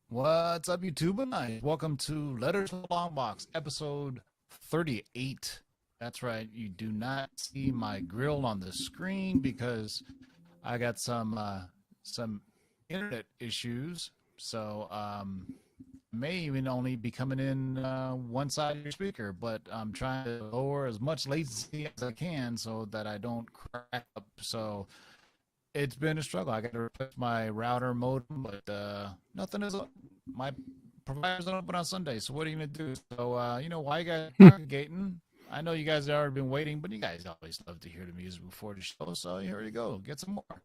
What's up, YouTube? And welcome to Letters from the Long Box, episode 38. That's right, you do not see my grill on the screen because I got some internet issues. So may even only be coming in one side of your speaker, but I'm trying to lower as much latency as I can so that I don't crack up. So it's been a struggle. I got to replace my router modem, but nothing is up. My providers don't open on Sunday, so what are you going to do? So, why you guys are congregating? I know you guys have already been waiting, but you guys always love to hear the music before the show, so here we go. Get some more.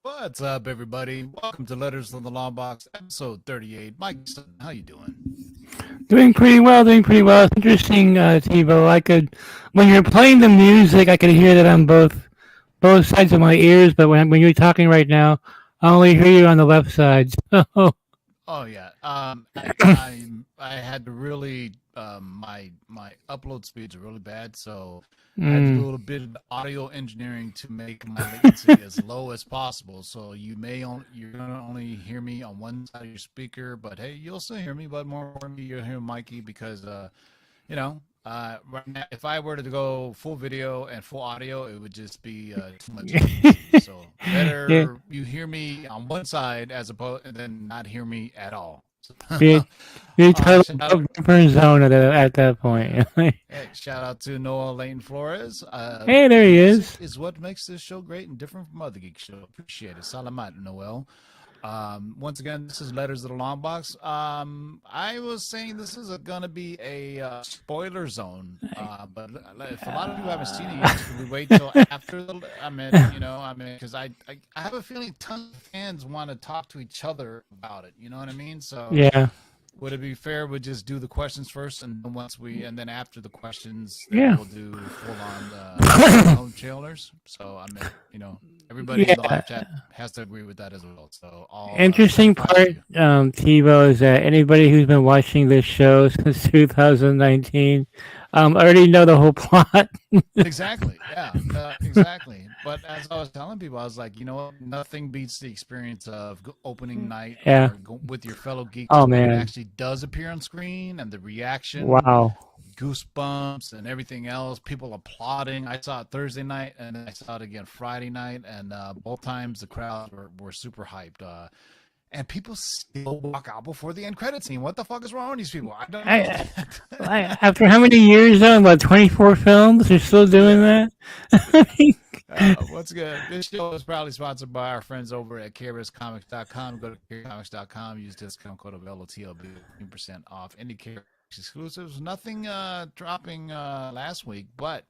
What's up, everybody? Welcome to Letters from the Long Box, episode 38. Mikey Sutton, how you doing? Doing pretty well. It's interesting, TiVo. When you're playing the music, I could hear that on both sides of my ears, but when you're talking right now, I only hear you on the left side. So. Oh yeah. I had to really my upload speeds are really bad, so I had to do a little bit of audio engineering to make my latency as low as possible. So you're gonna only hear me on one side of your speaker, but hey, you'll still hear me. But more importantly, you'll hear Mikey because right now, if I were to go full video and full audio, it would just be too much. So better you hear me on one side as opposed and then not hear me at all. You're totally different zone at that point. Hey, shout out to Noah Lane Flores. Hey, there he is. Is what makes this show great and different from other geek shows. Appreciate it. Salamat, Noel. Once again, this is Letters of the Long Box. I was saying this is going to be a spoiler zone, but if a lot of you haven't seen it yet, should we wait till after because I have a feeling tons of fans want to talk to each other about it. You know what I mean? So yeah. Would it be fair? We'll just do the questions first, and then after the questions, Yeah. we'll do full on home trailers. So I mean, everybody in the live chat has to agree with that as well. So Interesting part, TiVo, is that anybody who's been watching this show since 2019 already know the whole plot. Exactly. Yeah. Exactly. But as I was telling people, I was like, you know what? Nothing beats the experience of opening night with your fellow geeks. Oh, when man. it actually does appear on screen and the reaction. Wow. Goosebumps and everything else. People applauding. I saw it Thursday night and I saw it again Friday night, and both times the crowd were super hyped. And people still walk out before the end credit scene. What the fuck is wrong with these people? I don't know. After how many years, though? About 24 films? They're still doing that? What's good? This show is proudly sponsored by our friends over at KRSComics.com. Go to KRSComics.com. Use discount code of LOTLB, 15% off any KRS exclusives. Nothing dropping last week, but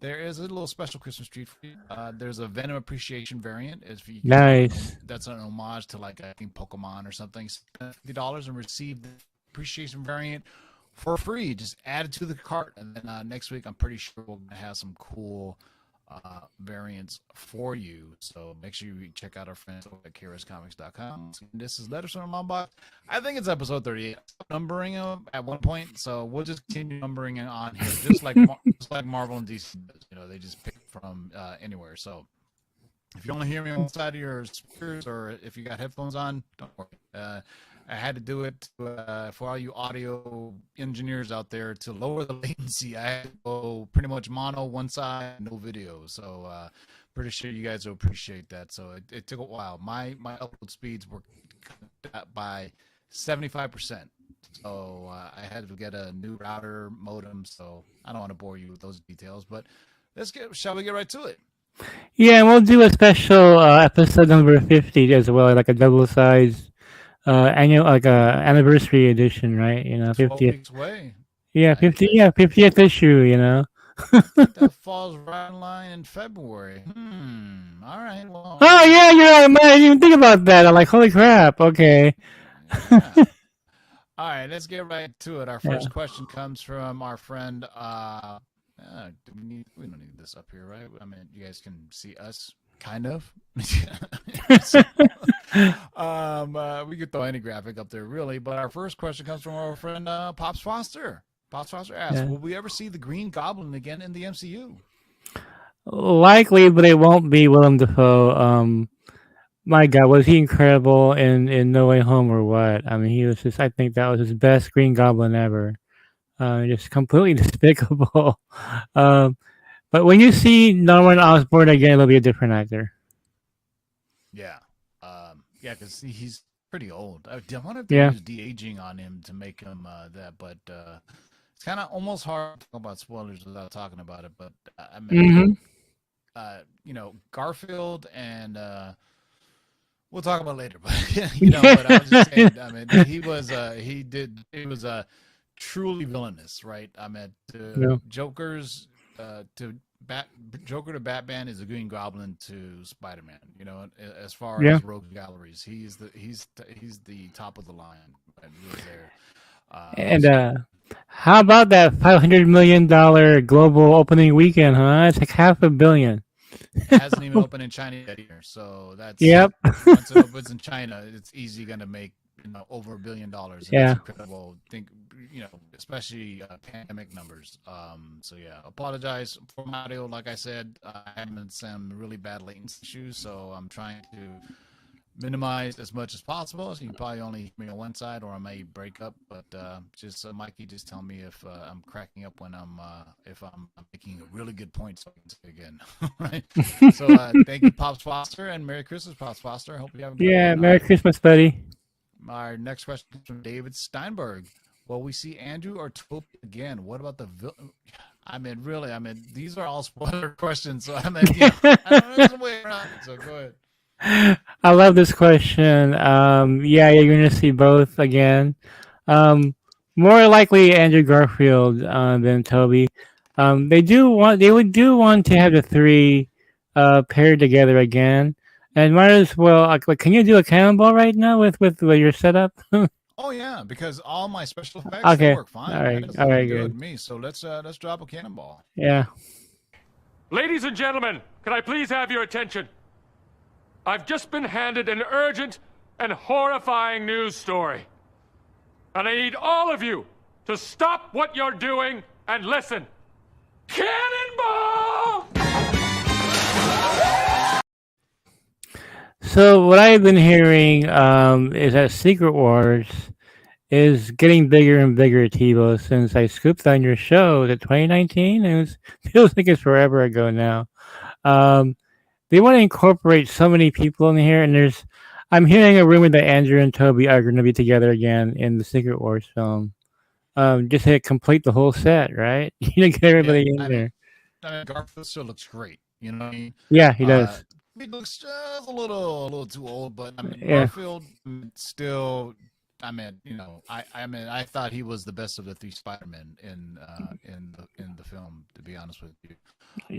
there is a little special Christmas treat for you. There's a Venom appreciation variant. Nice. That's an homage to, like, I think Pokemon or something. Spend $50 and receive the appreciation variant for free. Just add it to the cart, and then next week I'm pretty sure we're gonna have some cool variants for you. So make sure you check out our friends over at KRSComics.com. This is Letters from a Box. I think it's episode 38. Numbering them at one point, so we'll just continue numbering it on here, just like Marvel and DC does. They just pick from anywhere. So if you only hear me on one side of your speakers, or if you got headphones on, don't worry. I had to do it for all you audio engineers out there to lower the latency. I had to go pretty much mono one side, no video. So pretty sure you guys will appreciate that. So it took a while. My upload speeds were cut by 75%. So I had to get a new router modem. So I don't want to bore you with those details, but shall we get right to it? Yeah, and we'll do a special episode number 50 as well, like a double-sized annual, like a anniversary edition, right? 50th. Weeks away. Yeah, 50th issue. That falls right in line in February. All right. Well. Oh yeah, you're right. I didn't even think about that. I'm like, holy crap. Okay. Yeah. All right, let's get right to it. Our first question comes from our friend. We don't need this up here, right? I mean, you guys can see us, kind of. So, we could throw any graphic up there, really. But our first question comes from our friend Pops Foster. Pops Foster asks, will we ever see the Green Goblin again in the MCU? Likely, but it won't be Willem Dafoe. My God, was he incredible in No Way Home or what? I mean, he was I think that was his best Green Goblin ever. Just completely despicable. But when you see Norman Osborn again, it'll be a different actor. Yeah. Because he's pretty old. I wonder if there's de-aging on him to make him that, but it's kind of almost hard to talk about spoilers without talking about it. But I mean, Garfield and we'll talk about it later. But but I was just saying, I mean, he was truly villainous, right? I mean, Joker's Joker to Batman is a Green Goblin to Spider-Man. As far as rogue galleries, he's the top of the line. And how about that $500 million global opening weekend? Huh? It's like $500 million. It hasn't even opened in China yet either. So that's once it opens in China, it's easy going to make over $1 billion. That's incredible. Especially pandemic numbers. Apologize for my audio. Like I said, I'm in some really bad latency issues, so I'm trying to minimize as much as possible. So you can probably only hear me on one side, or I may break up. But Mikey, just tell me if I'm cracking up when if I'm making a really good point, so I can say it again. Right. So thank you, Pops Foster, and Merry Christmas, Pops Foster. I hope you have a good one. Merry Christmas, buddy. Our next question is from David Steinberg. Will we see Andrew or Toby again? What about the villain? I mean, these are all spoiler questions. So I don't know, there's a way around it, so go ahead. I love this question. You're going to see both again. More likely Andrew Garfield than Toby. They would want to have the three paired together again. And might as well. Can you do a cannonball right now with your setup? Oh yeah, because all my special effects they Okay. work fine. All That right. doesn't All look right. good Good. to me. So let's drop a cannonball. Yeah. Ladies and gentlemen, can I please have your attention? I've just been handed an urgent and horrifying news story. And I need all of you to stop what you're doing and listen. Cannonball! So what I've been hearing is that Secret Wars is getting bigger and bigger, Tebow, since I scooped on your show. Was it 2019? Feels like it's forever ago now. Um, they want to incorporate so many people in here, and I'm hearing a rumor that Andrew and Toby are going to be together again in the Secret Wars film. Just to complete the whole set, right? You know, get everybody in there. I mean, Garfield still looks great. You know what I mean? Yeah, he does. He looks just a little too old, but I mean, Yeah. Garfield still. I mean, you know, I thought he was the best of the three Spider-Men in the film. To be honest with you,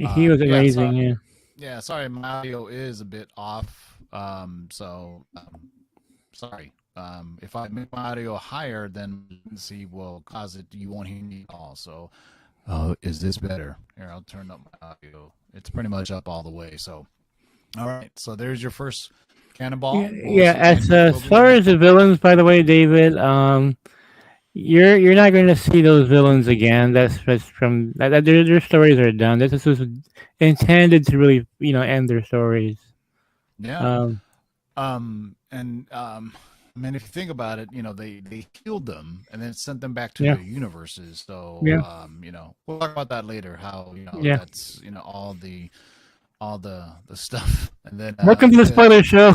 He was amazing. sorry, Yeah. yeah. Sorry, my audio is a bit off. Sorry. If I make my audio higher, then latency will cause it. You won't hear me at all. So, is this better? Here, I'll turn up my audio. It's pretty much up all the way. So, all right. So there's your first cannonball. Yeah. As far as the villains, by the way, David, you're not going to see those villains again. That's from their stories are done. This was intended to really, end their stories. Yeah. I mean, if you think about it, they killed them and then sent them back to their universes. So, we'll talk about that later. How that's all the stuff, and then welcome to the spoiler show.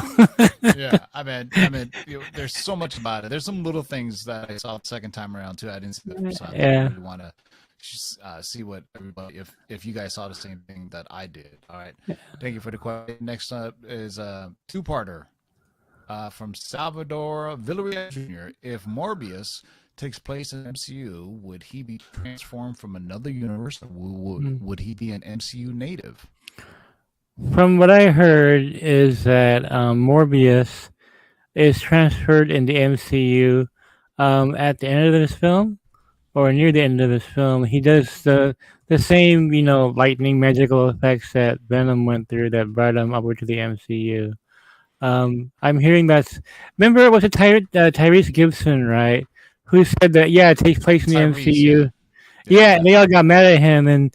Yeah, I mean, there's so much about it. There's some little things that I saw the second time around too. I didn't see the first time. Yeah. I really want to see what everybody, if you guys saw the same thing that I did. All right, thank you for the question. Next up is a two-parter. From Salvador Villarreal Jr. If Morbius takes place in MCU, would he be transformed from another universe, or would he be an MCU native? From what I heard is that Morbius is transferred in the MCU at the end of this film, or near the end of this film. He does the same, lightning magical effects that Venom went through that brought him over to the MCU. I'm hearing remember it was Tyrese Gibson, right? Who said that, it takes place in the MCU. Yeah, and they all got mad at him, and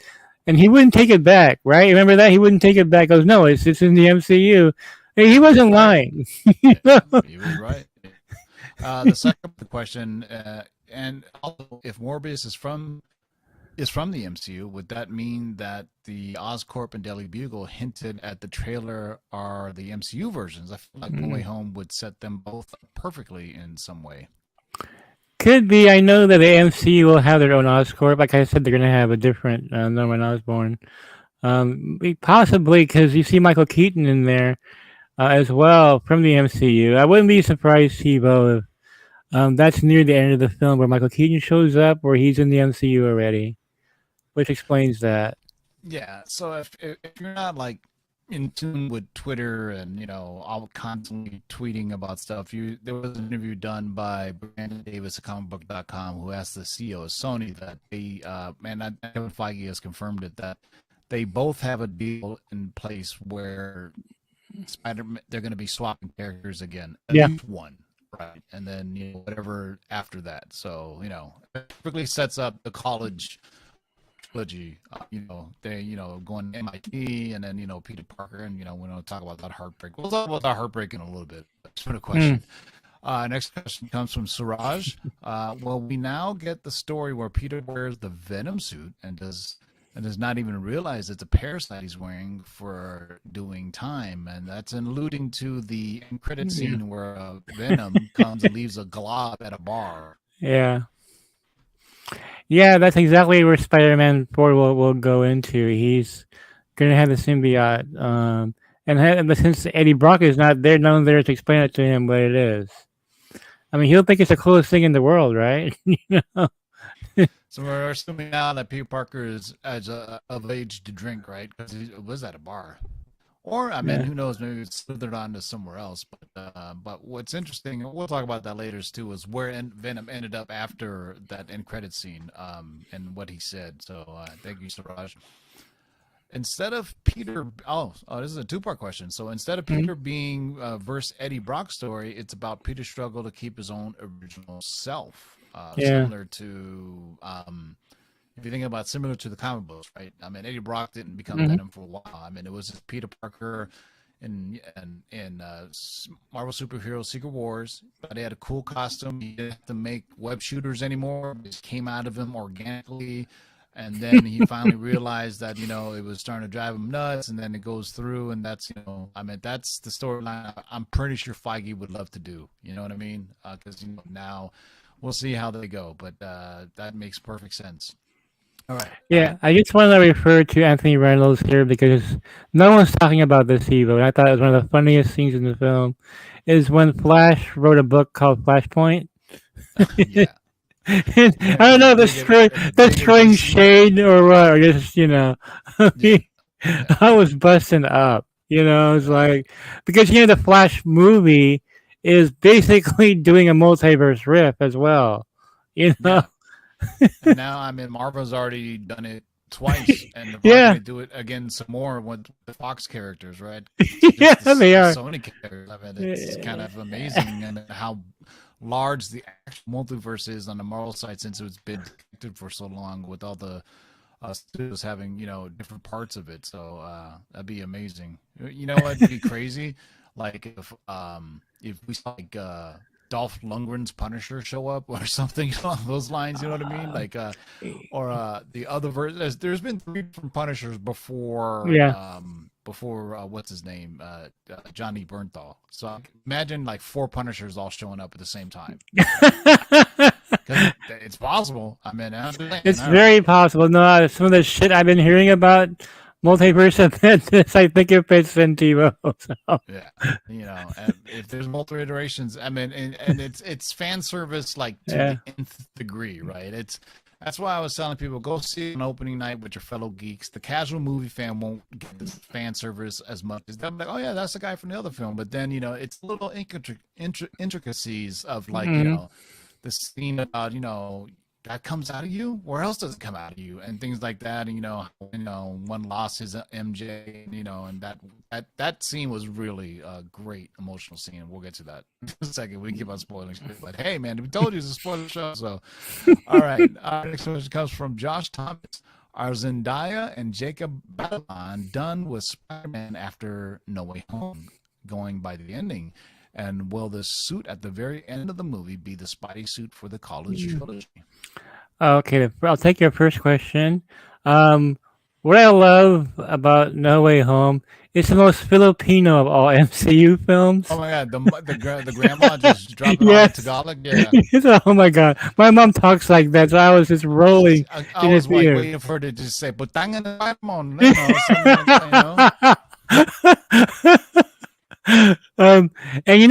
he wouldn't take it back, right? Remember that? He wouldn't take it back. He goes, no, it's in the MCU. And he wasn't lying. He was right. The second question, and also, if Morbius is from the MCU, would that mean that the Oscorp and Daily Bugle hinted at the trailer are the MCU versions? I feel like No Way Home would set them both perfectly in some way. Could be. I know that the MCU will have their own Oscorp. Like I said, they're going to have a different Norman Osborn. Possibly because you see Michael Keaton in there as well from the MCU. I wouldn't be surprised, Tebow, if that's near the end of the film where Michael Keaton shows up, or he's in the MCU already. Which explains that. Yeah. So if you're not like in tune with Twitter and all constantly tweeting about stuff, there was an interview done by Brandon Davis of comicbook.com who asked the CEO of Sony that they Kevin Feige has confirmed it, that they both have a deal in place where Spider-Man, they're going to be swapping characters again, at least one, right? And then whatever after that. So it quickly sets up the college trilogy, they going to MIT, and then Peter Parker, and we don't talk about that heartbreak. We'll talk about that heartbreak in a little bit. That's for the question. Next question comes from Suraj. Well, we now get the story where Peter wears the Venom suit and does not even realize it's a parasite he's wearing for doing time, and that's alluding to the end credit scene where Venom comes and leaves a glob at a bar. Yeah, that's exactly where Spider-Man 4 will go into. He's going to have the symbiote. But since Eddie Brock is not there, no one there to explain it to him what it is. I mean, he'll think it's the coolest thing in the world, right? So we're assuming now that Peter Parker is of age to drink, right? Because he was at a bar. Or I mean, who knows? Maybe it's slithered on to somewhere else. But what's interesting, and we'll talk about that later too, is where Venom ended up after that end credit scene, and what he said. So thank you, Suraj. Instead of Peter, this is a two-part question. So instead of Peter being versus Eddie Brock's story, it's about Peter's struggle to keep his own original self. Similar to, if you think about similar to the comic books, right? I mean, Eddie Brock didn't become Venom for a while. I mean, it was just Peter Parker in Marvel Superhero Secret Wars, but he had a cool costume. He didn't have to make web shooters anymore. It just came out of him organically. And then he finally realized that, it was starting to drive him nuts, and then it goes through, and that's, that's the storyline I'm pretty sure Feige would love to do. You know what I mean? Because, now we'll see how they go, but that makes perfect sense. All right. Yeah, I just want to refer to Anthony Reynolds here because no one's talking about this either. And I thought it was one of the funniest scenes in the film is when Flash wrote a book called Flashpoint. Yeah. I don't know if that's throwing shade or what, or just, I was busting up, it's like, because, the Flash movie is basically doing a multiverse riff as well, Yeah. And now, I mean, Marvel's already done it twice, and they're going to do it again some more with the Fox characters, right? Yeah, they are. Sony characters. I mean, it's kind of amazing and how large the actual multiverse is on the Marvel side since it's been connected for so long with all the studios having, different parts of it. So that'd be amazing. You know what'd be crazy? Like if we saw like Dolph Lundgren's Punisher show up or something along those lines, you know what I mean? Like or the other version. There's been 3 different Punishers before what's his name, Johnny Bernthal. So imagine like 4 Punishers all showing up at the same time. It's possible. I mean, it's very possible. No, some of the shit I've been hearing about Multiverse of Madness, I think it fits in TiVo. So. Yeah, and if there's multiple iterations, I mean, and it's fan service like to the nth degree, right? That's why I was telling people, go see it on opening night with your fellow geeks. The casual movie fan won't get the fan service as much as them. Like, oh yeah, that's the guy from the other film. But then, it's little intricacies of like, the scene about, that comes out of you. Where else does it come out of you? And things like that. And, one lost his MJ, and that scene was really a great emotional scene. We'll get to that in a second. We keep on spoiling shit. But hey, man, we told you it's a spoiler show. So, all right. Our next question comes from Josh Thomas. Are Zendaya and Jacob Batalon done with Spider-Man after No Way Home, going by the ending? And will the suit at the very end of the movie be the Spidey suit for the college trilogy? Okay, I'll take your first question. What I love about No Way Home, it's the most Filipino of all MCU films. Oh my God, the grandma just dropping on Tagalog? Yeah. Oh my God, my mom talks like that, so I was just rolling. I was like waiting for her to just say, "Butangan na Paimon," and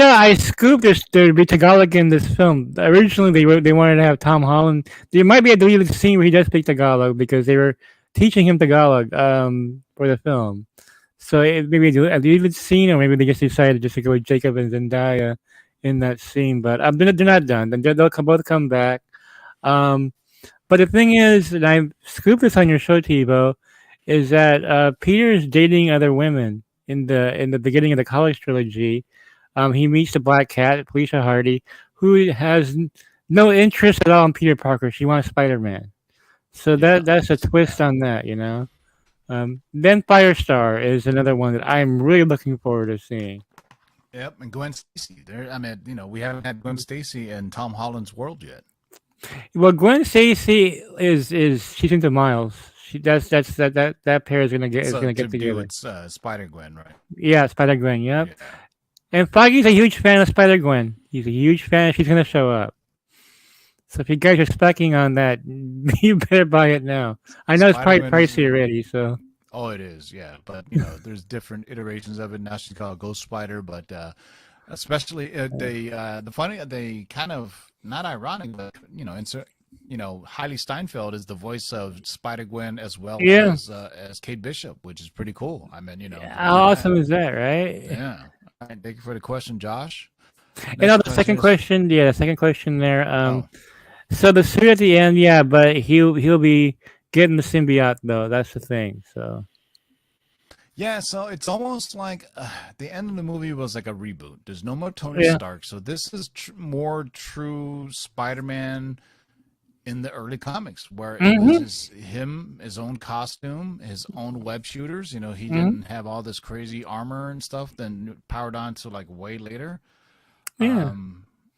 I scooped there to be Tagalog in this film. Originally, they wanted to have Tom Holland. There might be a deleted scene where he does speak Tagalog because they were teaching him Tagalog for the film. So maybe a deleted scene, or maybe they just decided just to go with Jacob and Zendaya in that scene. But they're not done. They'll both come back. But the thing is, and I scooped this on your show, TiVo, is that Peter's dating other women. In the beginning of the college trilogy, he meets the Black Cat, Felicia Hardy, who has no interest at all in Peter Parker. She wants Spider-Man. So that's a twist on that, Then Firestar is another one that I'm really looking forward to seeing. Yep, and Gwen Stacy. We haven't had Gwen Stacy in Tom Holland's world yet. Well, Gwen Stacy is she's into Miles. That pair is gonna get together. It's Spider-Gwen, right? Yeah, Spider-Gwen. Yep. Yeah. And Feige's a huge fan of Spider-Gwen. He's a huge fan. She's gonna show up. So if you guys are specking on that, you better buy it now. I know it's probably pricey already. So. Oh, it is. Yeah, but there's different iterations of it. Now she's called Ghost Spider, but especially they kind of not ironic, but Hailey Steinfeld is the voice of Spider-Gwen as well Yeah. as Kate Bishop, which is pretty cool. I mean, How awesome is that, right? yeah. All right, thank you for the question, Josh. The second question, the second question there. Oh, So the suit at the end, yeah, but he'll be getting the symbiote though. That's the thing. So yeah. So it's almost like the end of the movie was like a reboot. There's no more Tony yeah. Stark, so this is more true Spider-Man in the early comics, where it was his own costume, his own web shooters. He didn't have all this crazy armor and stuff. Then powered on to like way later. Yeah.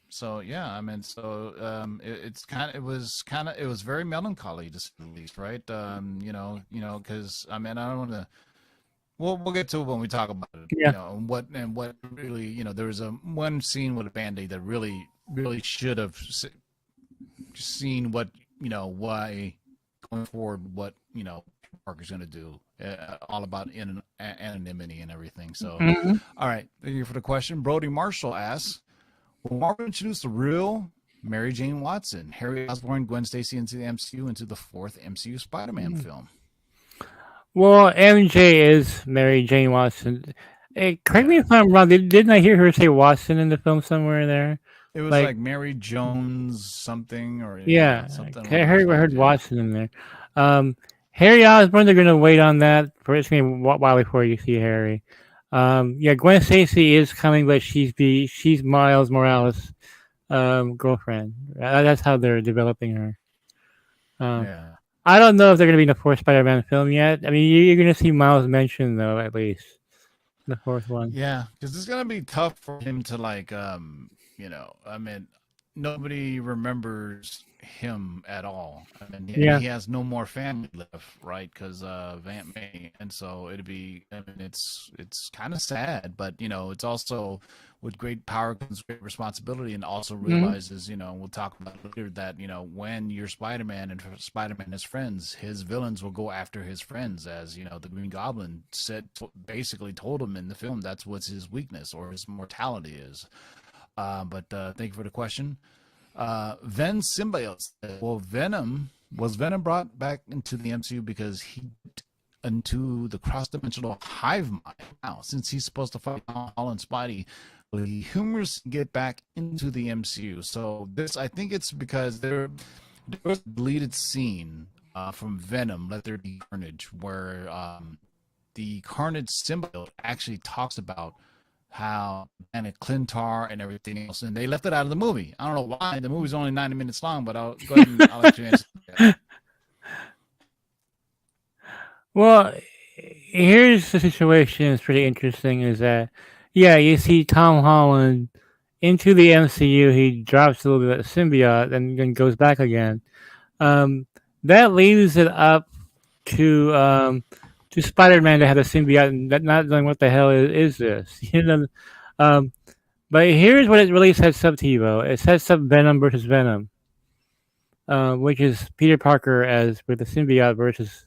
So yeah, I mean, it was very melancholy to say the least, right? Because I mean, I don't want to. We'll get to it when we talk about it. Yeah. And what really, there was one scene with a Band-Aid that really should have seen what why going forward what Parker's going to do, all about anonymity and everything. So, all right, thank you for the question. Brody Marshall asks, will Marvel introduce the real Mary Jane Watson, Harry Osborn, Gwen Stacy into the MCU, into the fourth MCU Spider-Man film? Well, MJ is Mary Jane Watson. Hey, correct me if I'm wrong. Didn't I hear her say Watson in the film somewhere there? It was like Mary Jones something, or yeah, something. I heard Watson in there. Harry Osborn, they're gonna wait on that for it's gonna be a while before you see Harry. Yeah, Gwen Stacy is coming, but she's Miles Morales' girlfriend. That's how they're developing her. Yeah. I don't know if they're gonna be in the fourth Spider-Man film yet. I mean, you're gonna see Miles mentioned though, at least the fourth one. Yeah, because it's gonna be tough for him to I mean, nobody remembers him at all. I mean, he has no more family left, right? Because of Aunt May, and so it'd be. I mean, it's kind of sad, but it's also with great power comes great responsibility, and also realizes, we'll talk about it later that when you're Spider-Man and Spider-Man has friends, his villains will go after his friends, as the Green Goblin basically told him in the film that's what's his weakness or his mortality is. But thank you for the question. Ven Symbiote. Well, was Venom brought back into the MCU because he into the cross-dimensional hive mind? Wow, since he's supposed to fight Holland Spidey, will the humors get back into the MCU? So I think it's because there was a deleted scene from Venom, Let There Be Carnage, where the Carnage symbiote actually talks about how and Clintar and everything else, and they left it out of the movie. I don't know why. The movie's only 90 minutes long, but I'll go ahead and I'll let you answer that. Well, here's the situation. It's pretty interesting. Is that you see Tom Holland into the MCU. He drops a little bit of symbiote and then goes back again. That leaves it up to Spider-Man to have a symbiote and not knowing what the hell is this, But here's what it really sets up, TiVo. It sets up Venom versus Venom, which is Peter Parker with the symbiote versus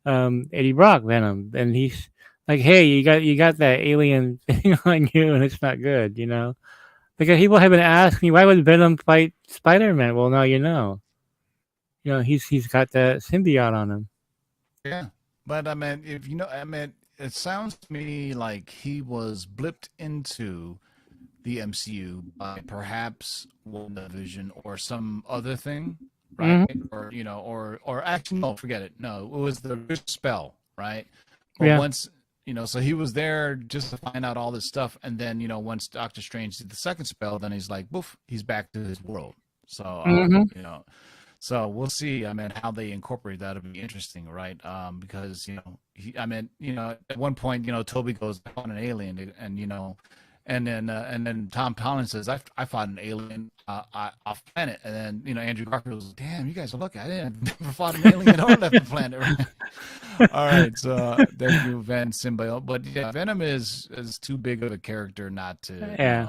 Eddie Brock Venom, and he's like, "Hey, you got that alien thing on you, and it's not good," Because people have been asking me, why would Venom fight Spider-Man? Well, now you know. He's got that symbiote on him. Yeah. But I mean, it sounds to me like he was blipped into the MCU by perhaps WandaVision or some other thing, right? Or actually, no, forget it. No, it was the spell, right? But once, so he was there just to find out all this stuff, and then once Doctor Strange did the second spell, then he's like, boof, he's back to his world. So So we'll see. I mean, how they incorporate that will be interesting, right? Because at one point, Toby goes, "I fought an alien," and then Tom Holland says, "I fought an alien off planet," and then Andrew Garfield goes, "Damn, you guys are lucky. I didn't never fought an alien or left the planet." All right, so thank you, Ven Symbiote. But yeah, Venom is too big of a character not to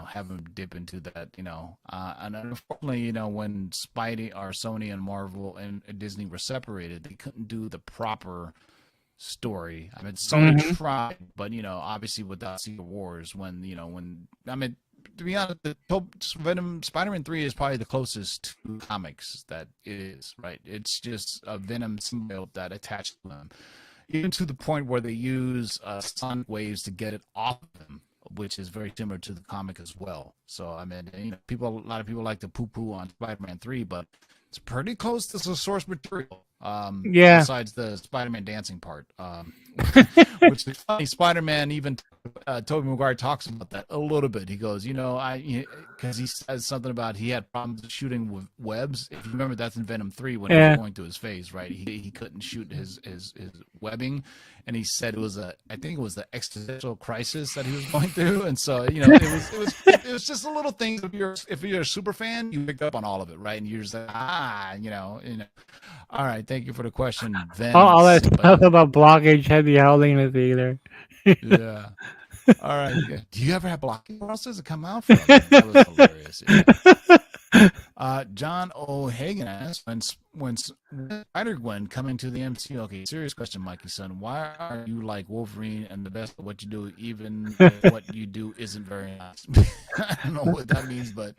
have him dip into that, and unfortunately, when Spidey or Sony and Marvel and Disney were separated, they couldn't do the proper story. I mean, Sony tried, but obviously without Secret Wars, when to be honest, the Venom Spider-Man 3 is probably the closest to comics that it is, right? It's just a Venom symbiote that attached to him, even to the point where they use sonic waves to get it off of him, which is very similar to the comic as well. So I mean, a lot of people like to poo-poo on Spider-Man 3, but it's pretty close to the source material. Besides the Spider-Man dancing part, which is funny. Spider-Man, even Tobey Maguire talks about that a little bit. He goes, because he says something about he had problems shooting with webs. If you remember, that's in Venom 3 when he was going through his face, right? He couldn't shoot his webbing, and he said I think it was the existential crisis that he was going through, and so it was just a little thing. If you're a super fan, you pick up on all of it, right? And you're just like, All right, thank you for the question, Vince. All that stuff about blockage had me howling in the theater. Yeah. All right. Yeah. Do you ever have blockage? Where else does it come out from? That was hilarious. Yeah. John O'Hagan asks, when Spider-Gwen coming to the MCU? Okay, serious question, Mikey Sutton. Why are you like Wolverine and the best at what you do, even if what you do isn't very nice? I don't know what that means, but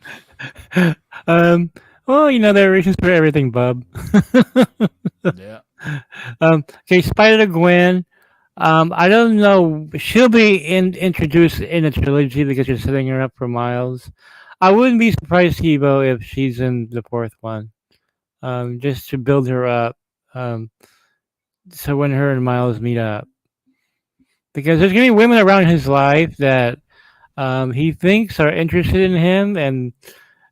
well, there are reasons for everything, bub. yeah. Okay, Spider-Gwen. I don't know. She'll be introduced in a trilogy because you're setting her up for Miles. I wouldn't be surprised, Tebow, if she's in the fourth one. Just to build her up. So when her and Miles meet up. Because there's going to be women around his life that he thinks are interested in him, and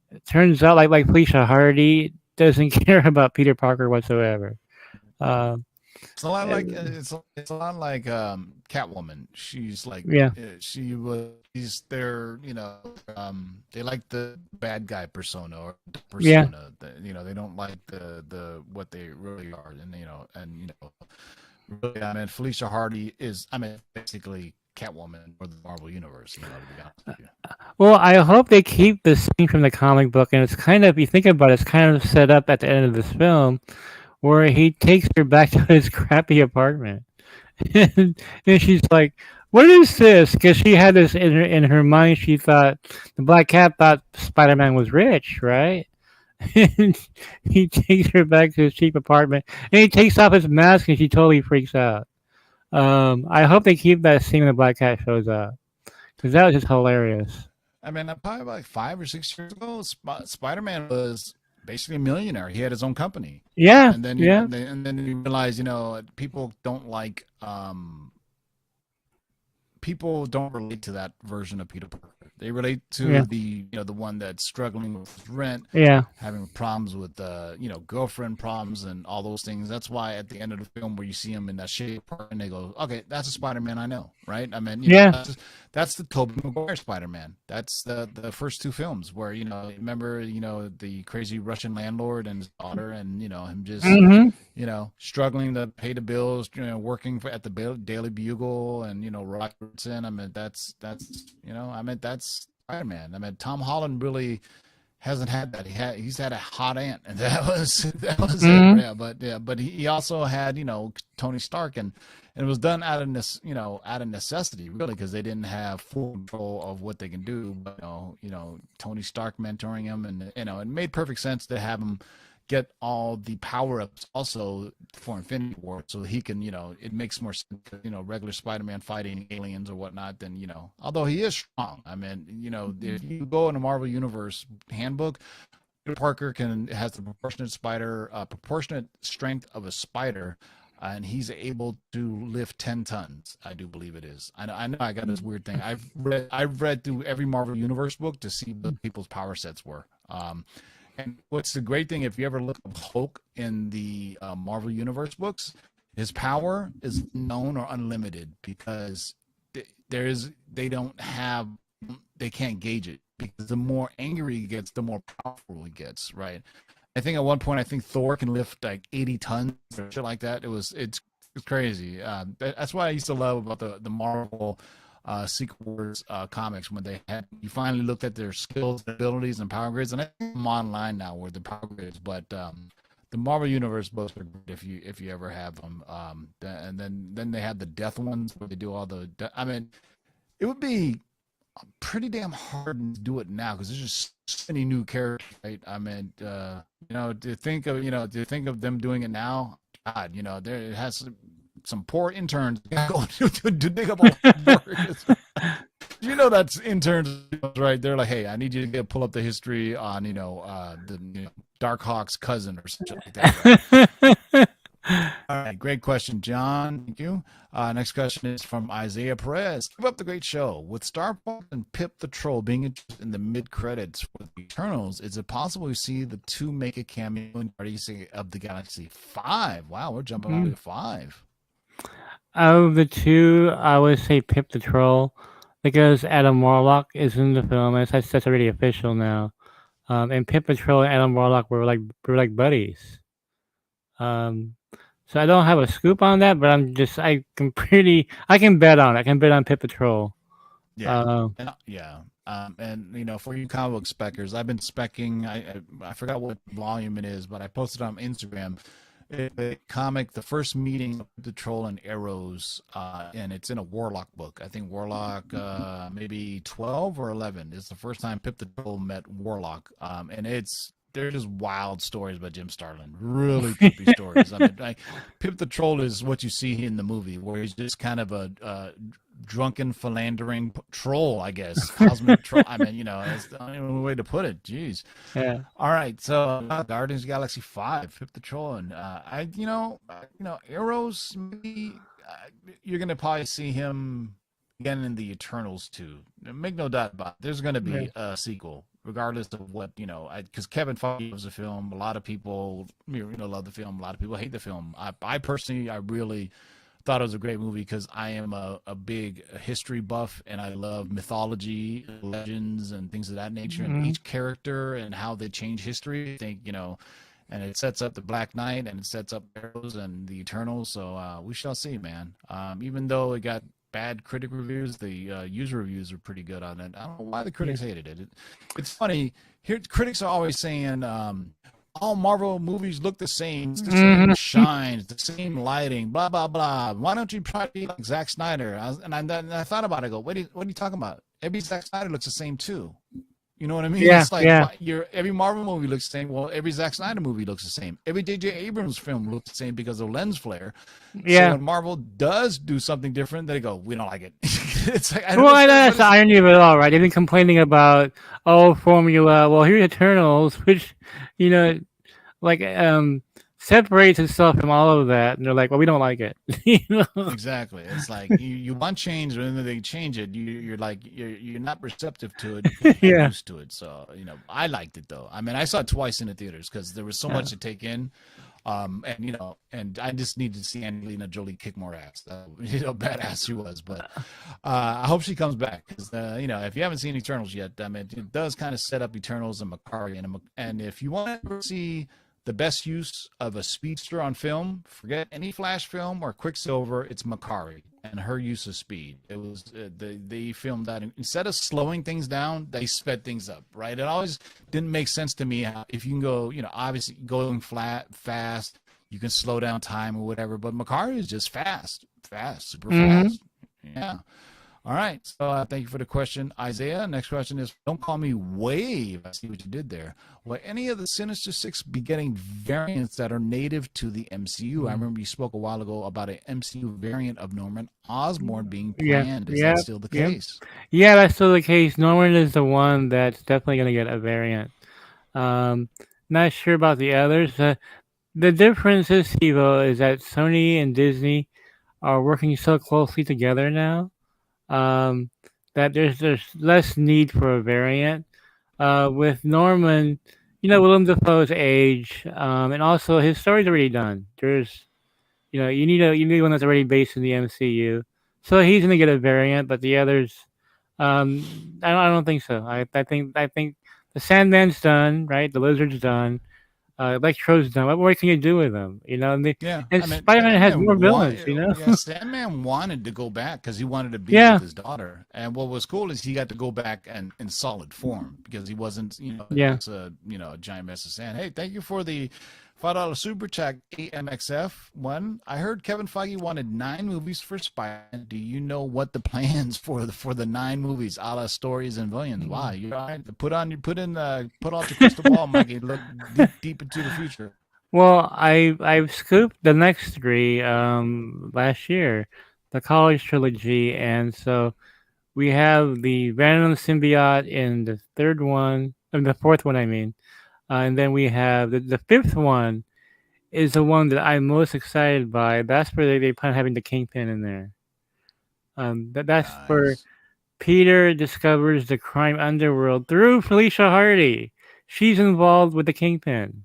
it turns out like Felicia Hardy doesn't care about Peter Parker whatsoever. It's a lot like Catwoman. She's like she's their they like the bad guy persona or persona. Yeah. They don't like the what they really are, and really, I mean, Felicia Hardy is basically Catwoman or the Marvel Universe, to be honest with you. Well, I hope they keep this scene from the comic book, and it's kind of, if you think about it, it's kind of set up at the end of this film, where he takes her back to his crappy apartment, and she's like, "What is this?" Because she had this in her mind. She thought the Black Cat thought Spider-Man was rich, right? And he takes her back to his cheap apartment, and he takes off his mask, and she totally freaks out. I hope they keep that scene when the Black Cat shows up, because that was just hilarious. I mean, probably like 5 or 6 years ago, Spider-Man was basically a millionaire. He had his own company. Yeah, and then you realize, people don't like people don't relate to that version of Peter Parker. They relate to the one that's struggling with rent, having problems with girlfriend problems and all those things. That's why at the end of the film, where you see him in that shady apartment, they go, "Okay, that's a Spider-Man I know," right? I mean, that's the Tobey Maguire Spider-Man. That's the first two films where remember the crazy Russian landlord and his daughter, and him just struggling to pay the bills, working at the Daily Bugle, and Robertson. I mean, that's Spider-Man. I mean, Tom Holland really hasn't had that. He's had a hot aunt, and that was it. But he also had Tony Stark, and it was done out of necessity, really, because they didn't have full control of what they can do. But Tony Stark mentoring him, and it made perfect sense to have him get all the power-ups also for Infinity War, so he can, it makes more sense, regular Spider-Man fighting aliens or whatnot than, although he is strong. I mean, if you go in a Marvel Universe handbook, Peter Parker has the proportionate strength of a spider, and he's able to lift 10 tons. I do believe it is. I know I got this weird thing. I've read through every Marvel Universe book to see what people's power sets were. And what's the great thing, if you ever look up Hulk in the Marvel Universe books, his power is known or unlimited, because they can't gauge it, because the more angry he gets, the more powerful he gets, right? I think at one point, Thor can lift like 80 tons or shit like that. It's crazy. That's what I used to love about the Marvel Secret Wars comics, when you finally looked at their skills, abilities, and power grids. And I think I'm online now where the power grids, but the Marvel Universe books are good if you ever have them. And then they have the death ones where they do all the. I mean, it would be pretty damn hard to do it now because there's just so many new characters, right? I mean, to think of them doing it now, God, there it has some poor interns going to dig up all the work. That's interns, right? They're like, hey, I need you to pull up the history on, the Darkhawk's cousin or something like that. Right? All right, great question, John. Thank you. Next question is from Isaiah Perez. Keep up the great show. With Starfox and Pip the Troll being in the mid-credits for the Eternals, is it possible to see the two make a cameo in Guardians of the Galaxy 5? Wow, we're jumping on to 5. Of the two, I would say Pip the Troll, because Adam Warlock is in the film. That's already official now. And Pip the Troll and Adam Warlock were like buddies. So I don't have a scoop on that, but I can bet on it. I can bet on Pip the Troll. Yeah. And for you comic book speckers, I've been specking. I forgot what volume it is, but I posted on Instagram a comic, the first meeting of the Troll and Arrows, and it's in a Warlock book. I think Warlock maybe 12 or 11 is the first time Pip the Troll met Warlock, and they're just wild stories by Jim Starlin. Really creepy stories. I mean, Pip the Troll is what you see in the movie, where he's just kind of a drunken, philandering troll, I guess. Cosmic troll. I mean, that's the only way to put it. Jeez. Yeah. All right. So, Guardians of the Galaxy 5, Pip the Troll, and Arrows. Maybe you're gonna probably see him again in the Eternals too. Make no doubt about it. There's gonna be a sequel. Regardless of what, because Kevin Feige loves the film. A lot of people, love the film. A lot of people hate the film. I personally, I really thought it was a great movie because I am a big history buff and I love mythology, legends, and things of that nature. And each character and how they change history, I think, and it sets up the Black Knight and it sets up Arrows and the Eternals. So we shall see, man. Even though it got bad critic reviews, the user reviews are pretty good on it. I don't know why the critics hated it. It's funny. Here, critics are always saying all Marvel movies look the same. It's the same shines, the same lighting, blah blah blah. Why don't you try to be like Zack Snyder? I thought about it. I go, what are you talking about? Every Zack Snyder looks the same too. You know what I mean? Yeah, it's like every Marvel movie looks the same. Well, every Zack Snyder movie looks the same. Every J.J. Abrams film looks the same because of lens flare. Yeah. So when Marvel does do something different, they go, we don't like it. It's like, that's the irony of it all, right? They've been complaining about formula. Well, here's Eternals, which separates itself from all of that, and they're like, well, we don't like it. Exactly. It's like you want change, and then they change it. You're not receptive to it. You're not used to it. So I liked it though. I mean, I saw it twice in the theaters because there was so much to take in. And I just need to see Angelina Jolie kick more ass. Badass she was. But I hope she comes back because if you haven't seen Eternals yet, I mean, it does kind of set up Eternals and Makari, and if you want to see the best use of a speedster on film, forget any Flash film or Quicksilver, it's Makari and her use of speed. It was they filmed that instead of slowing things down, they sped things up. Right? It always didn't make sense to me how if you can go, obviously going fast, you can slow down time or whatever. But Makari is just fast, super fast. Yeah. All right. So thank you for the question, Isaiah. Next question is, don't call me Wave. I see what you did there. Will any of the Sinister Six be getting variants that are native to the MCU? I remember you spoke a while ago about an MCU variant of Norman Osborn being planned. Is that still the case? Yeah, that's still the case. Norman is the one that's definitely going to get a variant. Not sure about the others. The difference is, Steve-O, is that Sony and Disney are working so closely together now. That there's less need for a variant. With Norman, Willem Dafoe's age, and also his story's already done. There's, you need one that's already based in the MCU. So he's gonna get a variant, but the others, I don't think so. I think the Sandman's done, right? The Lizard's done. Electro's done. What more can you do with them? And Spider-Man has more villains. Sandman wanted to go back because he wanted to be with his daughter. And what was cool is he got to go back and in solid form because he wasn't, a giant mess of sand. Hey, thank you for the $5 super chat AMXF1. I heard Kevin Feige wanted 9 movies for Spider-Man. Do you know what the plans for the 9 movies, a la stories and villains? Wow, you're all right. Put out your crystal ball, Mikey. Look deep into the future. Well, I've scooped the next 3 last year, the college trilogy, and so we have the Venom symbiote in the 3rd one, the 4th one, I mean. And then we have the 5th one is the one that I'm most excited by. That's where they plan on having the Kingpin in there. That's Nice. where Peter discovers the crime underworld through Felicia Hardy. She's involved with the Kingpin.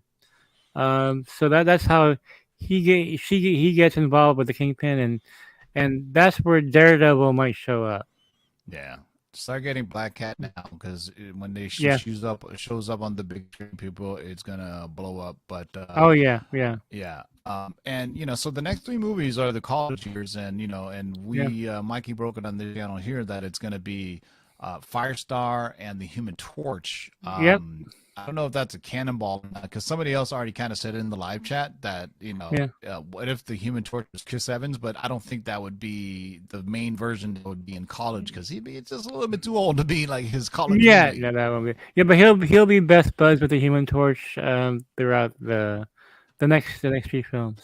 So that's how he gets involved with the Kingpin, and that's where Daredevil might show up. Yeah. Start getting Black Cat now, because when she Yeah. shows up on the big screen, people, it's gonna blow up. But Oh yeah. yeah. And so the next 3 movies are the college years, and we Mikey broke it on the channel here that it's gonna be Firestar and the Human Torch. Yep. I don't know if that's a cannonball, because somebody else already kind of said in the live chat that what if the Human Torch was Chris Evans, but I don't think that would be the main version that would be in college, because he'd be just a little bit too old to be like his college. Yeah, movie. no, that won't be. Yeah, but he'll be best buds with the Human Torch throughout the next 3 films.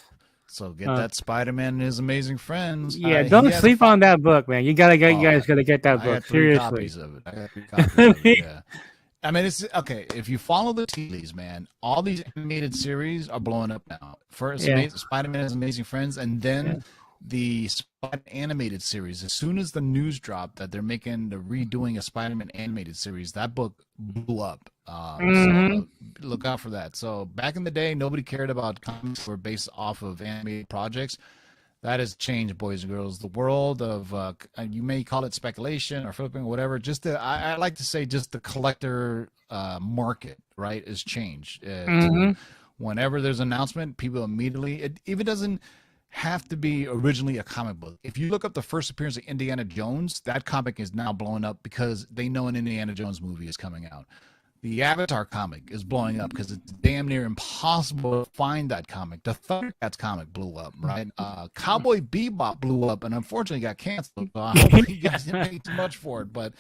So get that Spider-Man and his amazing friends. Yeah, don't sleep on that book, man. You guys gotta get that I book. got 3 Seriously. copies of it. I got 3 copies of it. Yeah. I mean, it's okay. If you follow the tea leaves, man, all these animated series are blowing up now. First, Spider-Man has Amazing Friends, and then the Spider animated series. As soon as the news dropped that they're redoing a Spider-Man animated series, that book blew up. So look out for that. So back in the day, nobody cared about comics that were based off of animated projects. That has changed, boys and girls. The world of, you may call it speculation or flipping or whatever, I like to say just the collector market, right, has changed. Whenever there's an announcement, people immediately, it even doesn't have to be originally a comic book. If you look up the first appearance of Indiana Jones, that comic is now blowing up because they know an Indiana Jones movie is coming out. The Avatar comic is blowing up because it's damn near impossible to find that comic. The Thundercats comic blew up, right? Cowboy Bebop blew up and unfortunately got canceled. So I hope you guys didn't pay too much for it. But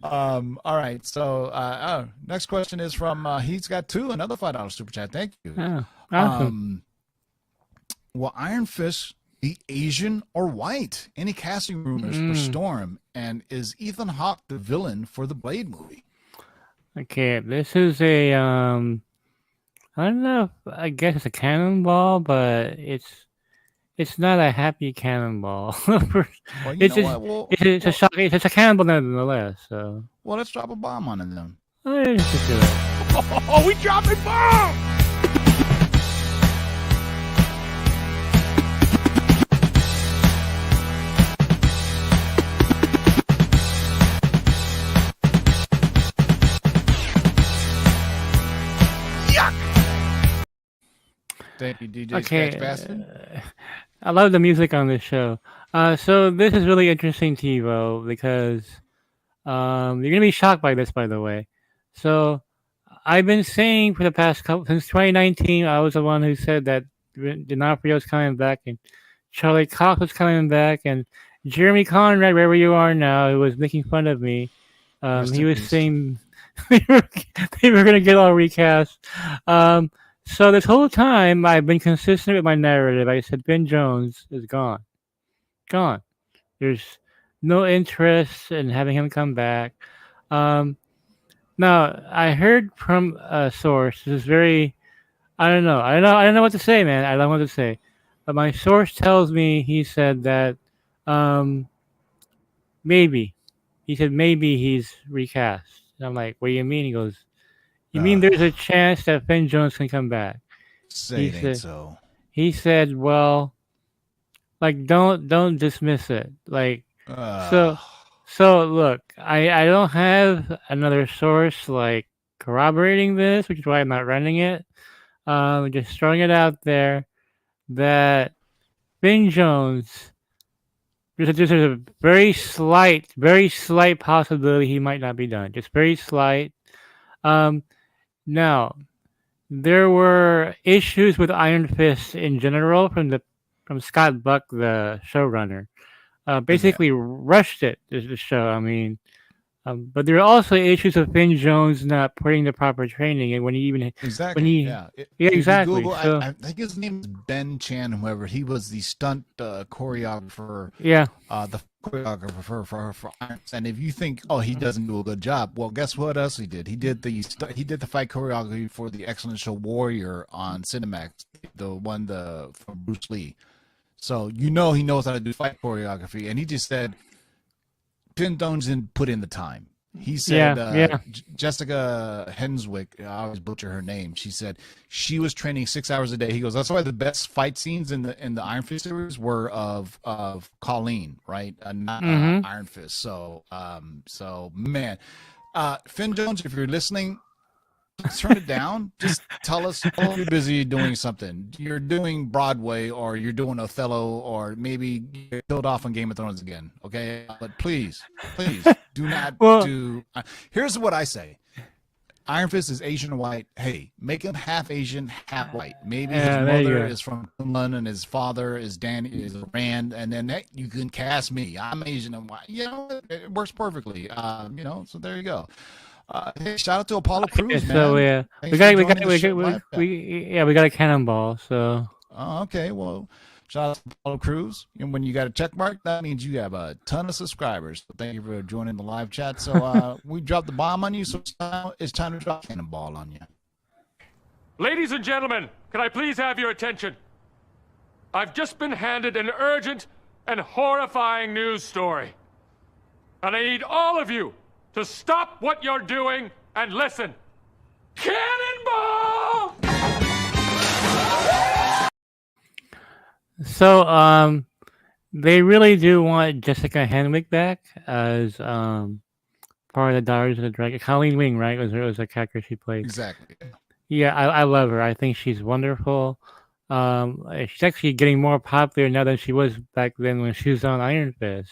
all right. So next question is from he's got 2, another $5 super chat. Thank you. Oh, awesome. Will Iron Fist be Asian or white? Any casting rumors for Storm? And is Ethan Hawke the villain for the Blade movie? Okay, this is a I don't know. I guess it's a cannonball, but it's not a happy cannonball. Well, it's a shock. It's a cannonball nonetheless. So let's drop a bomb on it then. Let's just do it. Oh, we dropping bombs! Thank you, DJ Sketch Bastard. I love the music on this show. So this is really interesting, TiVo, because you're gonna be shocked by this, by the way. So I've been saying for the past since 2019, I was the one who said that D'Onofrio's coming back and Charlie Cox was coming back, and Jeremy Conrad, wherever you are now, who was making fun of me. He was saying they were gonna get all recast. So this whole time, I've been consistent with my narrative. I said Ben Jones is gone. There's no interest in having him come back. Now, I heard from a source. This is very, I don't know what to say, man. I don't know what to say. But my source tells me, he said that maybe. He said maybe he's recast. And I'm like, what do you mean? He goes, you mean there's a chance that Ben Jones can come back? Say it ain't so. He said, well, like, don't dismiss it. Like, so look, I don't have another source like corroborating this, which is why I'm not running it. Just throwing it out there that Ben Jones, there's a very slight possibility he might not be done. Just very slight. Now, there were issues with Iron Fist in general from Scott Buck, the showrunner. Yeah, Basically rushed it, the show. I mean, but there are also issues of Finn Jones not putting the proper training, and when exactly. he, Yeah. yeah, If you exactly. Google, So I think his name is Ben Chan, whoever. He was the stunt choreographer, yeah, the choreographer for Iron Fist. And if you think, oh, he doesn't do a good job, well, guess what else he did? He did the fight choreography for the excellent show Warrior on Cinemax, from Bruce Lee. So he knows how to do fight choreography, and he just said Finn Jones didn't put in the time. He said yeah. Jessica Henswick, I always butcher her name. She said she was training 6 hours a day. He goes, that's why the best fight scenes in the Iron Fist series were of Colleen, right? Not Iron Fist. So man, Finn Jones, if you're listening, turn it down. Just tell us, oh, you're busy doing something. You're doing Broadway, or you're doing Othello, or maybe you're killed off on Game of Thrones again. Okay, but please do not Well, do. Here's what I say: Iron Fist is Asian and white. Hey, make him half Asian, half white. Maybe his yeah, there you mother go. is from Finland and his father is Rand, and then hey, you can cast me. I'm Asian and white. It works perfectly. So there you go. Hey, shout out to Apollo Crews, man. So yeah, Thanks for joining the show live. we got a cannonball. So Oh, okay, well, shout out to Apollo Crews. And when you got a check mark, that means you have a ton of subscribers. So thank you for joining the live chat. So we dropped the bomb on you, so it's time to drop cannonball on you. Ladies and gentlemen, can I please have your attention? I've just been handed an urgent and horrifying news story. And I need all of you to stop what you're doing and listen. Cannonball! so they really do want Jessica Henwick back as part of the Daughters of the Dragon. Colleen Wing, right? Was a character she played. Exactly. Yeah, I love her. I think she's wonderful. She's actually getting more popular now than she was back then when she was on Iron Fist.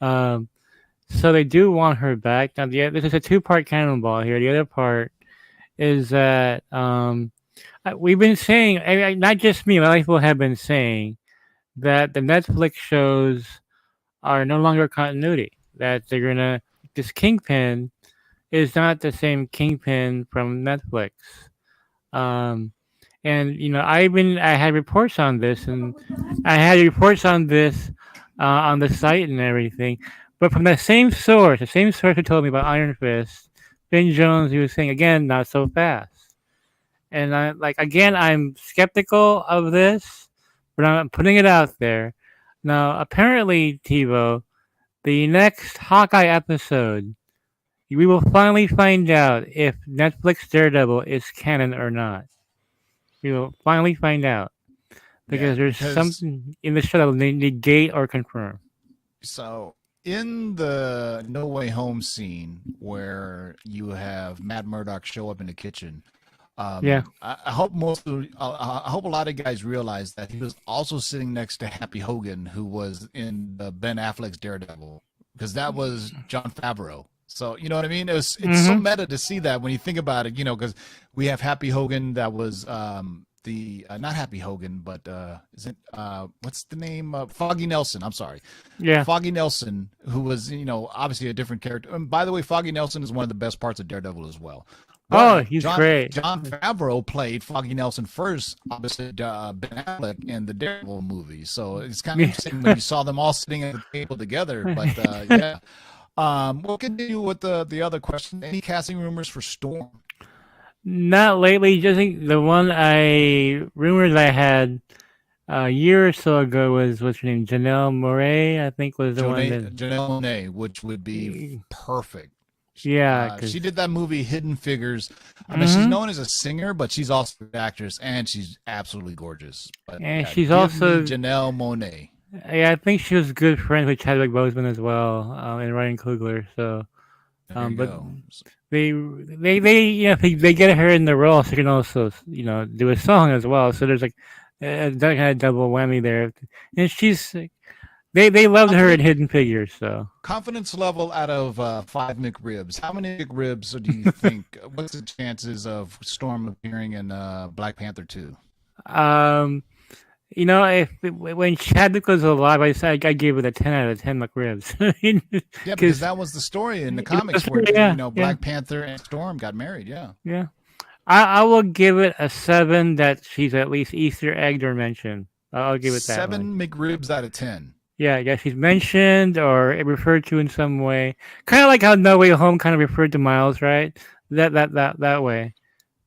So they do want her back. Now, this is a two-part cannonball here. The other part is that we've been saying, not just me, a lot of people have been saying that the Netflix shows are no longer continuity. That this Kingpin is not the same Kingpin from Netflix. And I had reports on this, and I had reports on this on the site and everything. But from the same source who told me about Iron Fist, Finn Jones, he was saying again, not so fast. And I'm skeptical of this, but I'm putting it out there. Now, apparently, TiVo, the next Hawkeye episode, we will finally find out if Netflix Daredevil is canon or not. We will finally find out. Because there's something in the show that will negate or confirm. So in the No Way Home scene where you have Matt Murdock show up in the kitchen, I hope I hope a lot of guys realize that he was also sitting next to Happy Hogan, who was in Ben Affleck's Daredevil, because that was Jon Favreau. So you know what I mean? It's so meta to see that when you think about it, because we have Happy Hogan that was not Happy Hogan, but is it what's the name? Foggy Nelson. I'm sorry. Yeah. Foggy Nelson, who was obviously a different character. And by the way, Foggy Nelson is one of the best parts of Daredevil as well. But he's great. Jon Favreau played Foggy Nelson first, opposite Ben Affleck in the Daredevil movie. So it's kind of interesting when you saw them all sitting at the table together. But yeah. We'll continue with the other question. Any casting rumors for Storm? Not lately. Just think the rumor that I had a year or so ago was, what's her name? Janelle Monáe, I think was the one. Janelle Monáe, which would be perfect. Yeah. She did that movie Hidden Figures. I mean, she's known as a singer, but she's also an actress, and she's absolutely gorgeous. But, and she's also Janelle Monáe. Yeah, I think she was good friends with Chadwick Boseman as well, and Ryan Coogler. So, but they if they get her in the role, she can also do a song as well. So there's like that kind of double whammy there. And she's They loved her in Hidden Figures, so. Confidence level out of 5 McRibs. How many McRibs do you think? What's the chances of Storm appearing in Black Panther 2? When Chadwick was alive, I gave it a 10 out of 10 McRibs. Yeah, because that was the story in the comics where Black Panther and Storm got married. Yeah. Yeah. I will give it a 7 that she's at least Easter egged or mentioned. I'll give it that 7 McRibs out of 10. Yeah, she's mentioned or referred to in some way. Kind of like how No Way Home kind of referred to Miles, right? That way.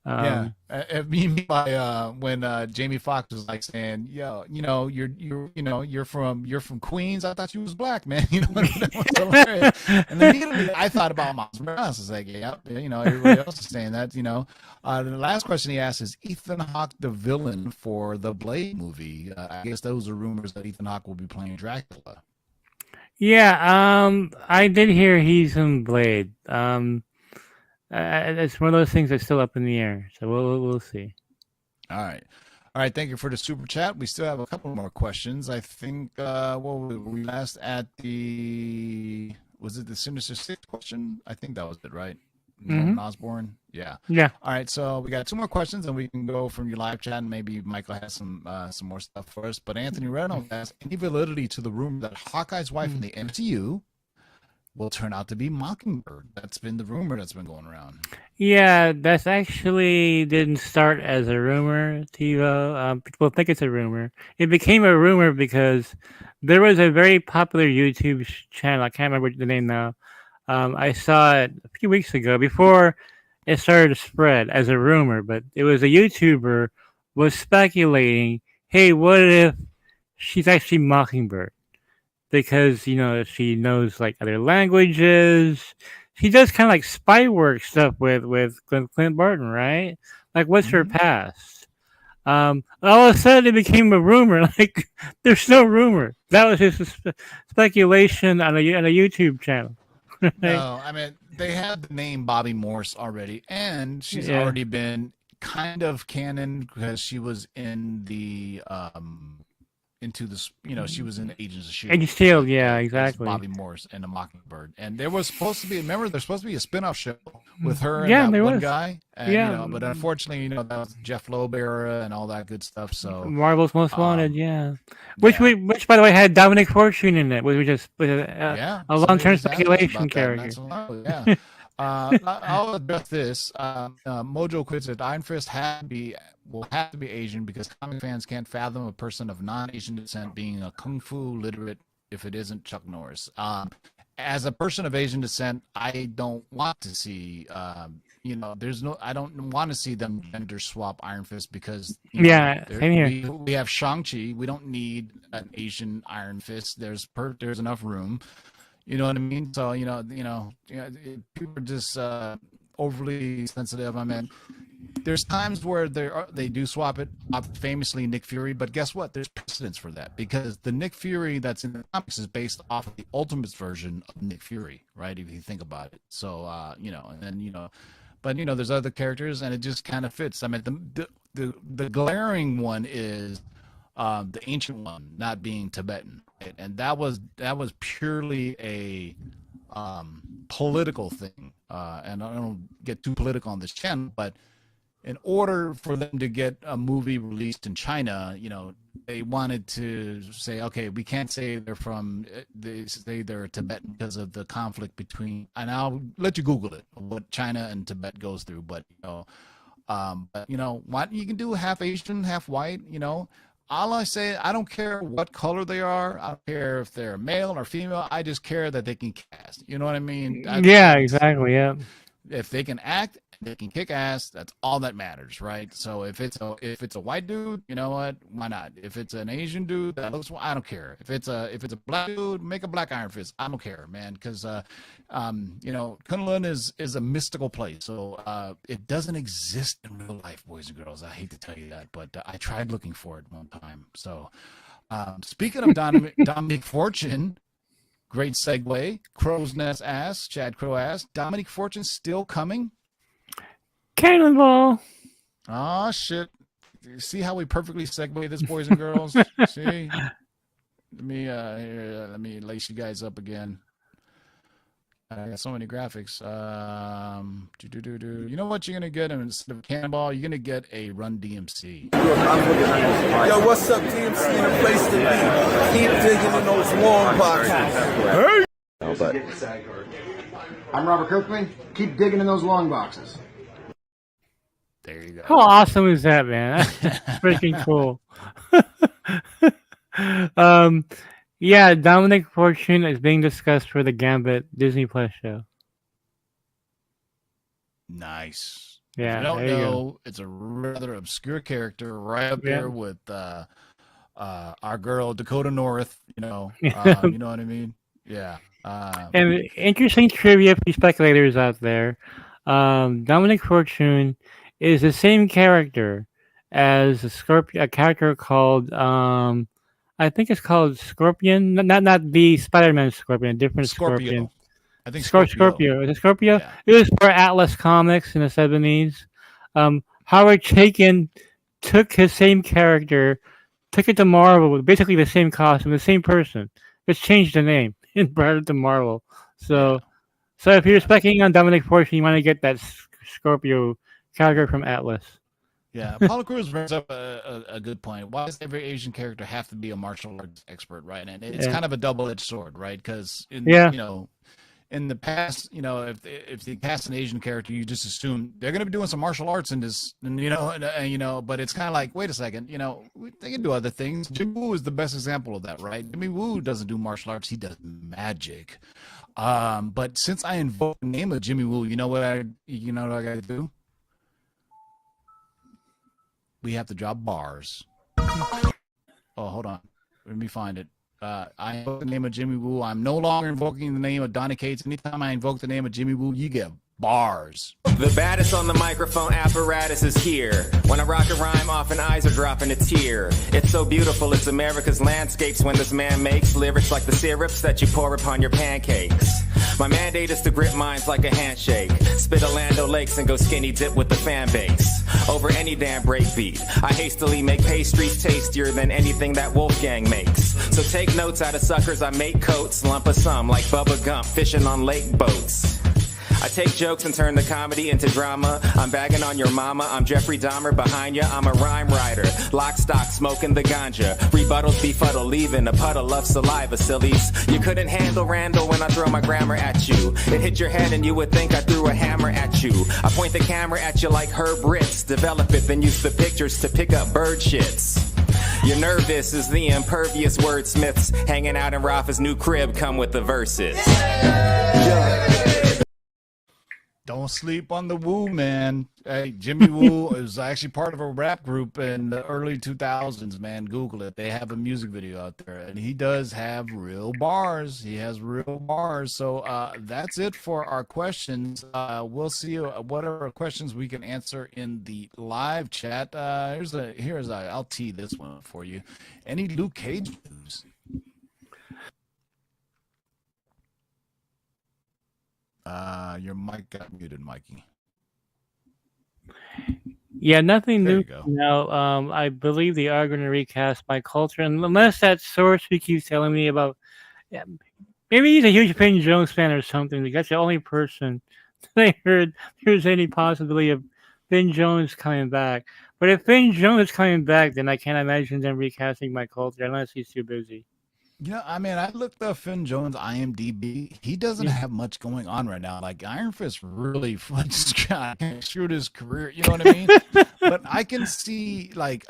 Yeah, I mean by when Jamie Foxx was like saying, "Yo, you're from Queens. I thought you was black, man." You know, that was hilarious. And immediately I thought about Miles Morales. I was like, "Yeah, everybody else is saying that." The last question he asked is Ethan Hawke the villain for the Blade movie? I guess those are rumors that Ethan Hawke will be playing Dracula. Yeah, I did hear he's in Blade. It's one of those things that's still up in the air, so we'll see. All right. Thank you for the super chat. We still have a couple more questions. I think we last at was it the Sinister Six question? I think that was it, right? Norman Osborn. Yeah. All right. So we got 2 more questions, and we can go from your live chat, and maybe Michael has some more stuff for us. But Anthony Reynolds asks, any validity to the rumor that Hawkeye's wife in the MCU will turn out to be Mockingbird? That's been the rumor that's been going around. Yeah, that's actually didn't start as a rumor, TiVo. People think it's a rumor. It became a rumor because there was a very popular YouTube channel. I can't remember the name now. I saw it a few weeks ago before it started to spread as a rumor, but it was a YouTuber was speculating, hey, what if she's actually Mockingbird? Because, she knows like other languages. She does kind of like spy work stuff with Clint Barton, right? Like, what's her past? All of a sudden, it became a rumor. Like, there's no rumor. That was just a speculation on a YouTube channel. Right? No, I mean, they had the name Bobby Morse already, and she's already been kind of canon because she was in the into this, she was in Agents of S.H.I.E.L.D. Agents of S.H.I.E.L.D., yeah, exactly. Bobby Morse and a Mockingbird. And there was supposed to be, there's supposed to be a spin-off show with her and that one guy. And, but unfortunately, that was Jeff Loeb era and all that good stuff. So Marvel's Most Wanted, Which, by the way, had Dominic Fortune in it, which was a long-term speculation character. I'll address this. Mojo Quid said Iron Fist will have to be Asian because comic fans can't fathom a person of non-Asian descent being a kung fu literate if it isn't Chuck Norris. As a person of Asian descent, I don't want to see, I don't want to see them gender swap Iron Fist because same here. We have Shang-Chi. We don't need an Asian Iron Fist. There's enough room. You know what I mean? So, people are just overly sensitive. I mean, there's times where they do swap it, famously Nick Fury, but guess what? There's precedence for that because the Nick Fury that's in the comics is based off of the Ultimates version of Nick Fury, right? If you think about it. So, and then, but, there's other characters and it just kind of fits. I mean, the glaring one is the ancient one not being Tibetan. And that was purely a political thing. And I don't get too political on this channel, but in order for them to get a movie released in China, they wanted to say, okay, we can't say they say they're Tibetan because of the conflict between, and I'll let you Google it, what China and Tibet goes through. But, what you can do half Asian, half white, all I say, I don't care what color they are. I don't care if they're male or female. I just care that they can cast. You know what I mean? Exactly. Yeah. If they can act, they can kick ass. That's all that matters, right? So if it's a white dude, you know what? Why not? If it's an Asian dude that looks, I don't care. If it's a black dude, make a black Iron Fist. I don't care, man, because Kunlun is a mystical place, so it doesn't exist in real life, boys and girls. I hate to tell you that, but I tried looking for it one time. So speaking of Dominic Fortune. Great segue. Crow's Nest asks, Chad Crow asks, Dominic Fortune still coming? Cannonball. Oh, shit. See how we perfectly segue this, boys and girls? See? let me lace you guys up again. I got so many graphics. You know what you're gonna get instead of Cannonball? You're gonna get a Run DMC. Yo, what's up, DMC? The place to be. Keep digging in those long boxes. Hey. I'm Robert Kirkman. Keep digging in those long boxes. There you go. How awesome is that, man? That's freaking cool. Yeah, Dominic Fortune is being discussed for the Gambit Disney Plus show. Nice. Yeah, If you don't there you know, it's a rather obscure character right up there with our girl Dakota North. You know what I mean? Yeah. And interesting trivia for you speculators out there. Dominic Fortune is the same character as a character called I think it's called Scorpion. Not the Spider-Man Scorpion, a different Scorpion. I think Scorpio. Is it Scorpio? Yeah. It was for Atlas Comics in the 70s. Howard Chaykin took his same character, took it to Marvel with basically the same costume, the same person. Just changed the name and brought it to Marvel. So if you're specking on Dominic Fortune, you want to get that Scorpio character from Atlas. Yeah, Paulo Cruz brings up a good point. Why does every Asian character have to be a martial arts expert, right? And it's kind of a double-edged sword, right? Because in the past, if they cast an Asian character, you just assume they're going to be doing some martial arts in this, but it's kind of like, wait a second, they can do other things. Jimmy Woo is the best example of that, right? Jimmy Woo doesn't do martial arts; he does magic. But since I invoke the name of Jimmy Woo, you know what I got to do? We have to drop bars. Oh, hold on. Let me find it. I invoke the name of Jimmy Woo. I'm no longer invoking the name of Donny Cates. Anytime I invoke the name of Jimmy Woo, you get bars. The baddest on the microphone apparatus is here. When I rock a rhyme, often eyes are dropping a tear. It's so beautiful, it's America's landscapes when this man makes lyrics like the syrups that you pour upon your pancakes. My mandate is to grip minds like a handshake. Spit Orlando Lakes and go skinny dip with the fan base. Over any damn breakbeat, I hastily make pastries tastier than anything that Wolfgang makes. So take notes out of suckers, I make coats, lump of some like Bubba Gump fishing on lake boats. I take jokes and turn the comedy into drama. I'm bagging on your mama, I'm Jeffrey Dahmer behind ya. I'm a rhyme writer, lock stock, smoking the ganja. Rebuttals befuddle, leaving a puddle of saliva, sillies. You couldn't handle Randall when I throw my grammar at you. It hit your head and you would think I threw a hammer at you. I point the camera at you like Herb Ritz. Develop it, then use the pictures to pick up bird shits. You're nervous as the impervious wordsmiths hanging out in Rafa's new crib come with the verses. Don't sleep on the Woo, man. Hey, Jimmy Woo is actually part of a rap group in the early 2000s, man. Google it. They have a music video out there, and he does have real bars. He has real bars. So that's it for our questions. We'll see what are questions we can answer in the live chat. I'll tee this one for you. Any Luke Cage news? Your mic got muted, Mikey. Yeah, nothing There new you go. now. I believe they are going to recast my culture, and unless that source who keeps telling me about, maybe he's a huge Finn Jones fan or something. That's the only person that I heard there's any possibility of Finn Jones coming back. But if Finn Jones is coming back, then I can't imagine them recasting my culture unless he's too busy. I looked up Finn Jones' IMDb. He doesn't have much going on right now. Like, Iron Fist really screwed his career. You know what I mean? But I can see, like,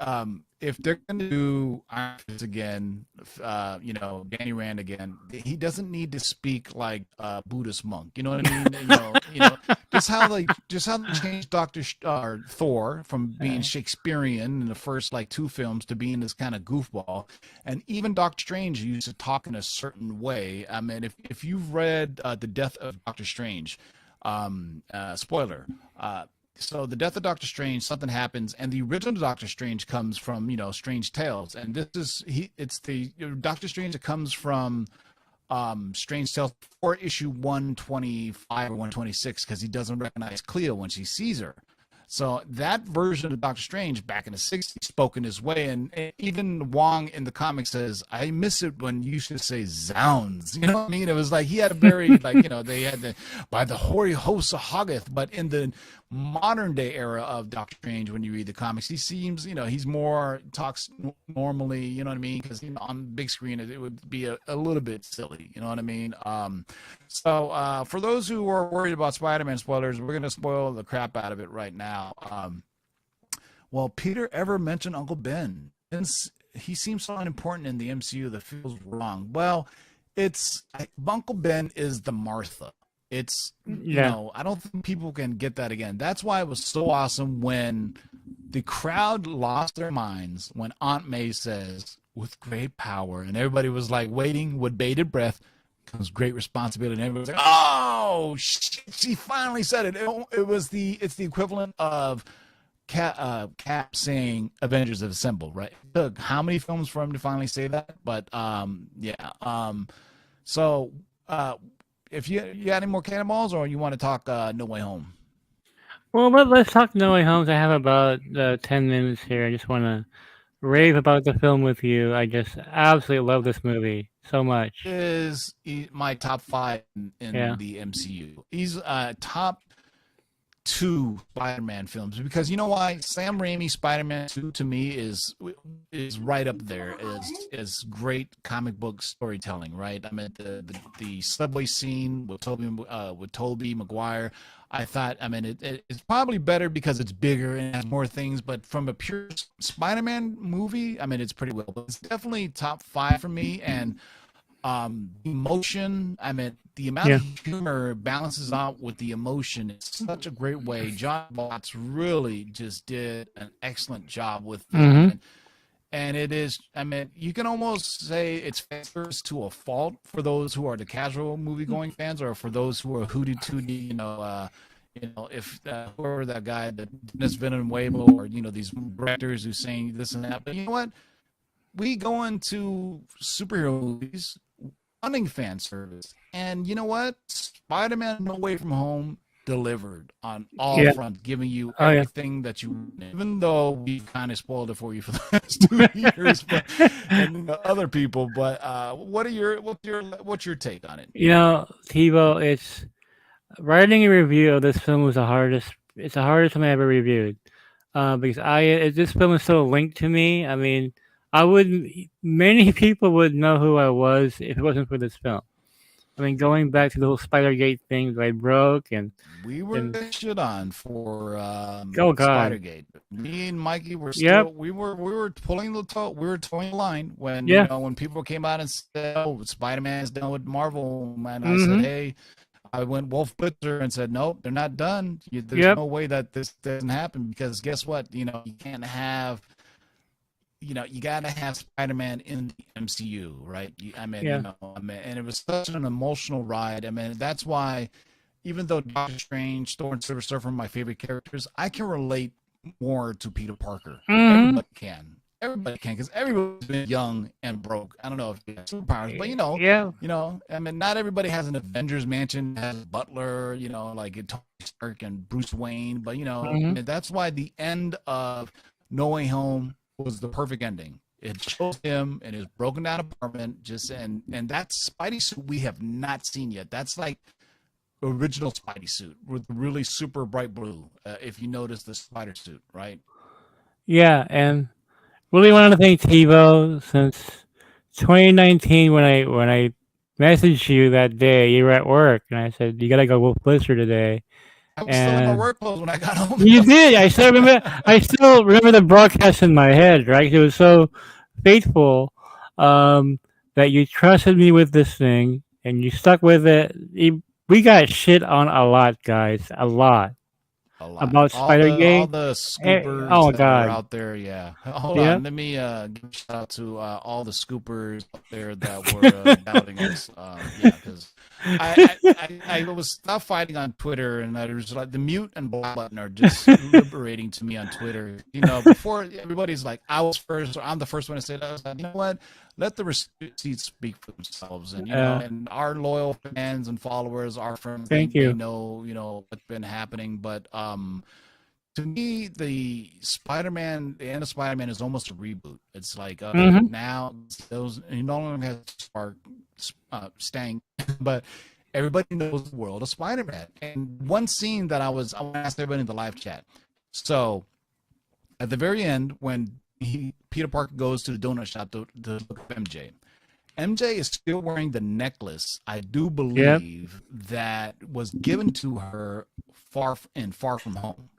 if they're going to do Iron Fist again, Danny Rand again, he doesn't need to speak like a Buddhist monk. You know what I mean? Just how they changed Thor from being Shakespearean in the first like two films to being this kind of goofball, and even Doctor Strange used to talk in a certain way. I mean, if you've read The Death of Doctor Strange, spoiler. So the death of Doctor Strange, something happens, and the original Doctor Strange comes from, Strange Tales, and it's the Doctor Strange that comes from Strange Tales for issue 125 or 126 because he doesn't recognize Cleo when she sees her. So that version of Doctor Strange back in the 60s spoke in his way. And even Wong in the comic says, I miss it when you used to say zounds. You know what I mean? It was like he had a very, like, you know, they had the, by the hoary hosts of Hoggith. But in the modern day era of Doctor Strange, when you read the comics, he seems, you know, he's more, talks normally, you know what I mean? Because, you know, on the big screen, it would be a little bit silly, you know what I mean? So for those who are worried about Spider-Man spoilers, we're going to spoil the crap out of it right now. Well, Peter ever mentioned Uncle Ben? He seems so unimportant in the MCU that feels wrong. Well, Uncle Ben is the Martha. It's, you know, I don't think people can get that again. That's why it was so awesome when the crowd lost their minds when Aunt May says, with great power, and everybody was like waiting with bated breath, comes great responsibility, and everybody was like, oh, she finally said it. It's the equivalent of Cap saying Avengers have assembled, right? It took how many films for him to finally say that? But so if you got any more cannonballs, or you want to talk No Way Home? Well, let's talk No Way Home. I have about 10 minutes here. I just want to rave about the film with you. I just absolutely love this movie so much. Is my top 5 in the MCU. He's top 2 Spider-Man films, because you know why? Sam Raimi's Spider-Man 2 to me is right up there as great comic book storytelling, right? I mean the subway scene with Tobey Maguire. I thought, I mean, it's probably better because it's bigger and has more things, but from a pure Spider-Man movie, I mean, it's pretty well. But it's definitely top 5 for me. And emotion, I mean, the amount of humor balances out with the emotion. It's such a great way. John Watts really just did an excellent job with it. And it is, I mean, you can almost say it's fan to a fault for those who are the casual movie-going fans, or for those who are hooty-tooty, if whoever that guy, that Dennis Villeneuve, or, you know, these directors who saying this and that. But you know what? We go into superhero movies running fan service. And you know what? Spider-Man No Way From Home delivered on all fronts, giving you everything that you, even though we kind of spoiled it for you for the last 2 years, and other people. But what's your take on it? You know, Tebow, it's writing a review of this film was it's the hardest film I ever reviewed, because this film is so linked to me. I mean, many people would know who I was if it wasn't for this film. I mean, going back to the whole Spider-Gate thing that I broke, and we were shit on for God. Spider-Gate. Me and Mikey were still we were towing the line when you know, when people came out and said, "Oh, Spider-Man is done with Marvel," and I said, "Hey." I went Wolf Blitzer and said, nope, they're not done. There's no way that this doesn't happen, because guess what? You know, you can't have, you know, you got to have Spider-Man in the MCU, right? And it was such an emotional ride. I mean, that's why, even though Doctor Strange, Thor, and Silver Surfer are my favorite characters, I can relate more to Peter Parker. Everybody can, because everybody's been young and broke. I don't know if you have superpowers, but you know, I mean, not everybody has an Avengers mansion, has a butler, you know, like Tony Stark and Bruce Wayne. But you know, I mean, that's why the end of No Way Home was the perfect ending. It shows him in his broken down apartment, and that Spidey suit we have not seen yet. That's like original Spidey suit with really super bright blue. If you notice the spider suit, right? Yeah, and really wanted to thank Tebow since 2019 when I messaged you that day. You were at work, and I said you gotta go Wolf Blitzer today. I was still in my work clothes when I got home. You did. I still remember the broadcast in my head. Right, it was so faithful that you trusted me with this thing, and you stuck with it. We got shit on a lot, guys. A lot. About Spider-Gate. All the scoopers that were out there, Hold on, let me give a shout out to all the scoopers out there that were doubting us. Because I was stopped fighting on Twitter, and I was like, the mute and block button are just liberating to me on Twitter. You know, before everybody's like, I was first, or I'm the first one to say that. I was like, you know what? Let the receipts speak for themselves, and you know, and our loyal fans and followers, our friends, they know, you know, what's been happening. But to me, the end of Spider-Man is almost a reboot. It's like now those he no longer has Spark, Stang, but everybody knows the world of Spider-Man. And one scene that I want to ask everybody in the live chat. So at the very end, when Peter Parker goes to the donut shop to look at MJ. MJ is still wearing the necklace, I do believe, that was given to her far from home.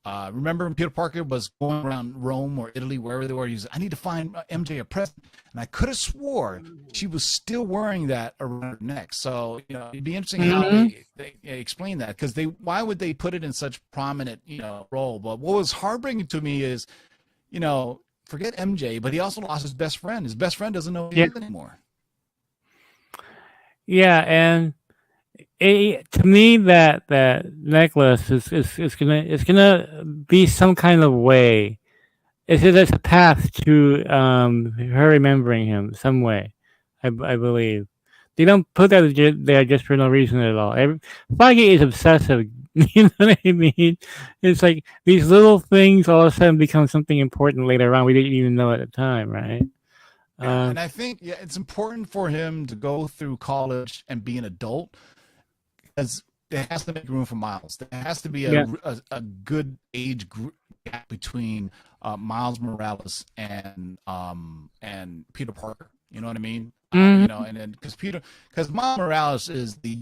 Remember when Peter Parker was going around Rome or Italy, wherever they were, he was, I need to find MJ a present. And I could have swore she was still wearing that around her neck. So, it'd be interesting how they explain that, because why would they put it in such prominent, role? But what was heartbreaking to me is, forget MJ, but he also lost his best friend. His best friend doesn't know who he is anymore. Yeah, and to me, that necklace is gonna be some kind of way. It's a path to her remembering him some way. I believe they don't put that there just for no reason at all. Feige is obsessive. You know what I mean? It's like these little things all of a sudden become something important later on. We didn't even know at the time, right? And I think it's important for him to go through college and be an adult, because there has to make room for Miles. There has to be a good age gap between Miles Morales and Peter Parker. You know what I mean? And then because Miles Morales is the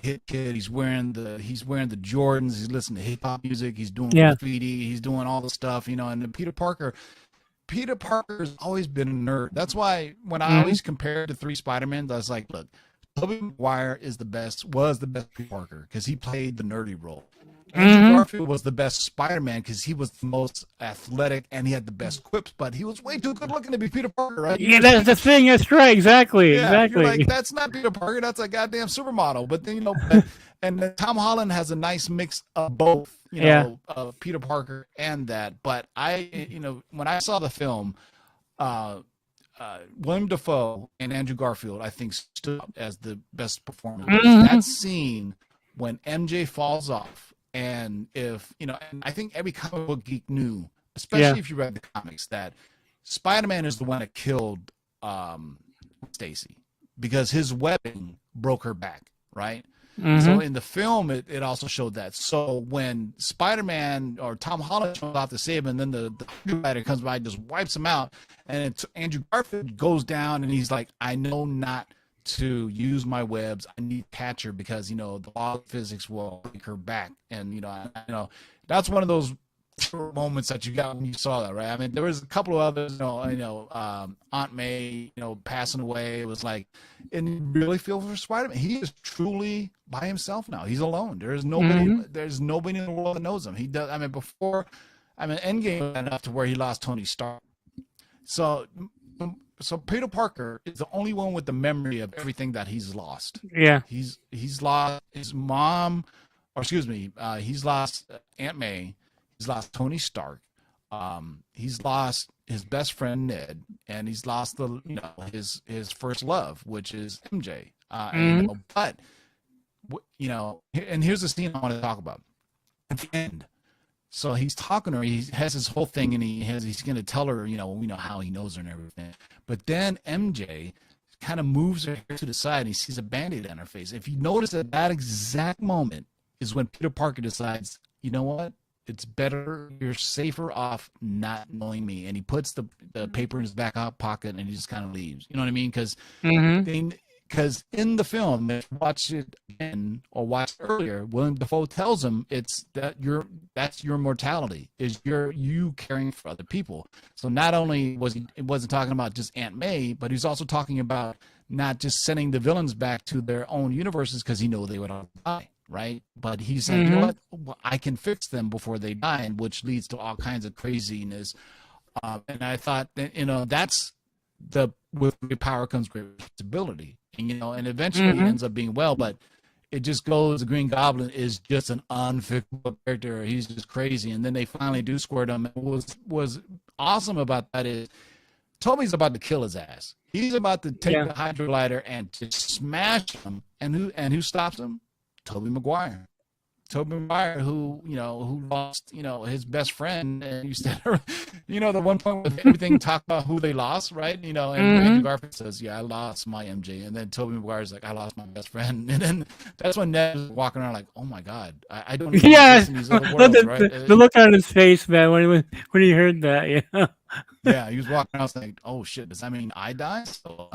hip kid. He's wearing the Jordans. He's listening to hip hop music. He's doing graffiti. He's doing all the stuff. And then Peter Parker's always been a nerd. That's why when I always compare the three Spider-Mans, I was like, look, Tobey Maguire was the best Peter Parker because he played the nerdy role. Andrew Garfield was the best Spider-Man because he was the most athletic and he had the best quips, but he was way too good looking to be Peter Parker, right? Yeah, that's the thing. That's right. Exactly. You're like, that's not Peter Parker. That's a goddamn supermodel. But then, and Tom Holland has a nice mix of both, of Peter Parker and that. But when I saw the film, William Dafoe and Andrew Garfield, I think, stood up as the best performers. That scene when MJ falls off, and and I think every comic book geek knew, especially if you read the comics, that Spider-Man is the one that killed Stacy because his webbing broke her back, right? So in the film, it also showed that. So when Spider-Man or Tom Holland comes out to save him, and then the fighter comes by and just wipes him out, and Andrew Garfield goes down, and he's like, I know not to use my webs. I need to catch her because, the law of physics will take her back. And, that's one of those moments that you got when you saw that, right? I mean, there was a couple of others, Aunt May, passing away. It was like, and you really feel for Spider-Man. He is truly by himself now. He's alone. There's nobody in the world that knows him. He does. I mean, Endgame was enough to where he lost Tony Stark. So Peter Parker is the only one with the memory of everything that he's lost. Yeah. He's lost his mom, he's lost Aunt May. He's lost Tony Stark. He's lost his best friend Ned, and he's lost his first love, which is MJ. And here's the scene I want to talk about at the end. So he's talking to her. He has his whole thing, and he's going to tell her, we know how he knows her and everything. But then MJ kind of moves her to the side, and he sees a Band-Aid on her face. If you notice, at that exact moment is when Peter Parker decides, you know what? It's better. You're safer off not knowing me. And he puts the paper in his back pocket, and he just kind of leaves. You know what I mean? Because in the film, if you watch it again or watched earlier, William Dafoe tells him that's your mortality, is you caring for other people. So not only wasn't talking about just Aunt May, but he's also talking about not just sending the villains back to their own universes because he knows they would all die, right? But he's like, you know what? Well, I can fix them before they die, and which leads to all kinds of craziness. And I thought that, that's with great power comes great responsibility. And eventually he ends up being well, but it just goes, the Green Goblin is just an unfixable character. He's just crazy. And then they finally do squirt him. What was awesome about that is Toby's about to kill his ass. He's about to take the hydrolyzer and to smash him. And who stops him? Tobey Maguire. Tobey Maguire, who lost his best friend, and you said the one point with everything talk about who they lost, right? And Andrew Garfield says, "Yeah, I lost my MJ," and then Tobey Maguire's like, "I lost my best friend," and then that's when Ned was walking around like, "Oh my God, I don't even exist in these other worlds," right? The look on his face, man, when he heard that, Yeah, he was walking around saying, "Oh shit, does that mean I die?" So,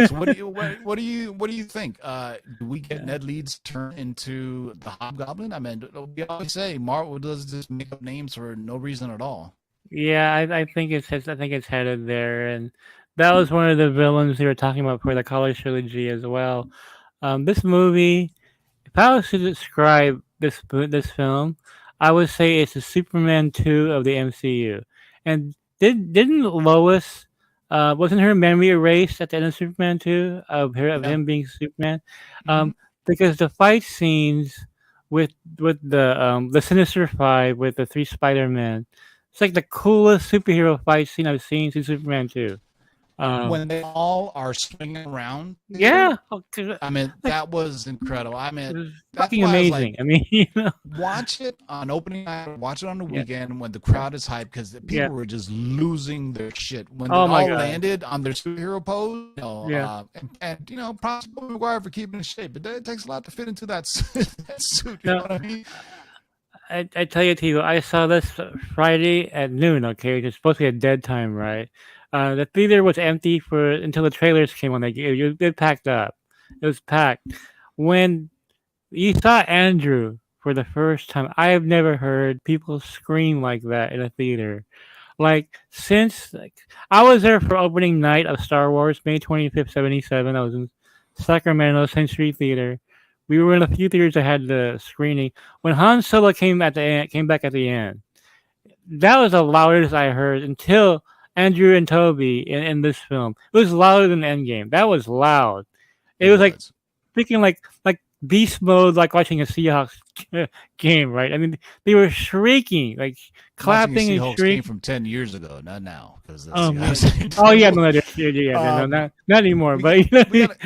so what do you think? Do we get Ned Leeds turn into the Hobgoblin? I mean, we always say Marvel does just make up names for no reason at all. Yeah, I think it's headed there, and that was one of the villains they were talking about for the college trilogy as well. This movie, if I was to describe this film, I would say it's the Superman 2 of the MCU. And didn't Lois wasn't her memory erased at the end of Superman 2 of him being Superman? Because the fight scenes with the Sinister Five with the three Spider-Man, it's like the coolest superhero fight scene I've seen since Superman 2. When they all are swinging around, Yeah, I mean that was incredible. I mean, it was that's fucking why I was amazing. like, I mean, watch it on opening night, watch it on the weekend when the crowd is hyped because people were just losing their shit when they all landed on their superhero pose. And props to Tobey Maguire for keeping in shape, but it takes a lot to fit into that suit. You know what I mean? I tell you, Tigo, I saw this Friday at noon. Okay, it's supposed to be a dead time, right? The theater was empty until the trailers came on. It packed up. It was packed. When you saw Andrew for the first time, I have never heard people scream like that in a theater. Since I was there for opening night of Star Wars, May 25th, 1977. I was in Sacramento Century Theater. We were in a few theaters that had the screening. When Han Solo came back at the end, that was the loudest I heard until Andrew and Toby in this film. It was louder than Endgame. That was loud. It was like speaking like beast mode, like watching a Seahawks game, right? I mean, they were shrieking, like clapping and Seahawks shrieking. game from 10 years ago, not now, because Oh yeah, no, not anymore. We But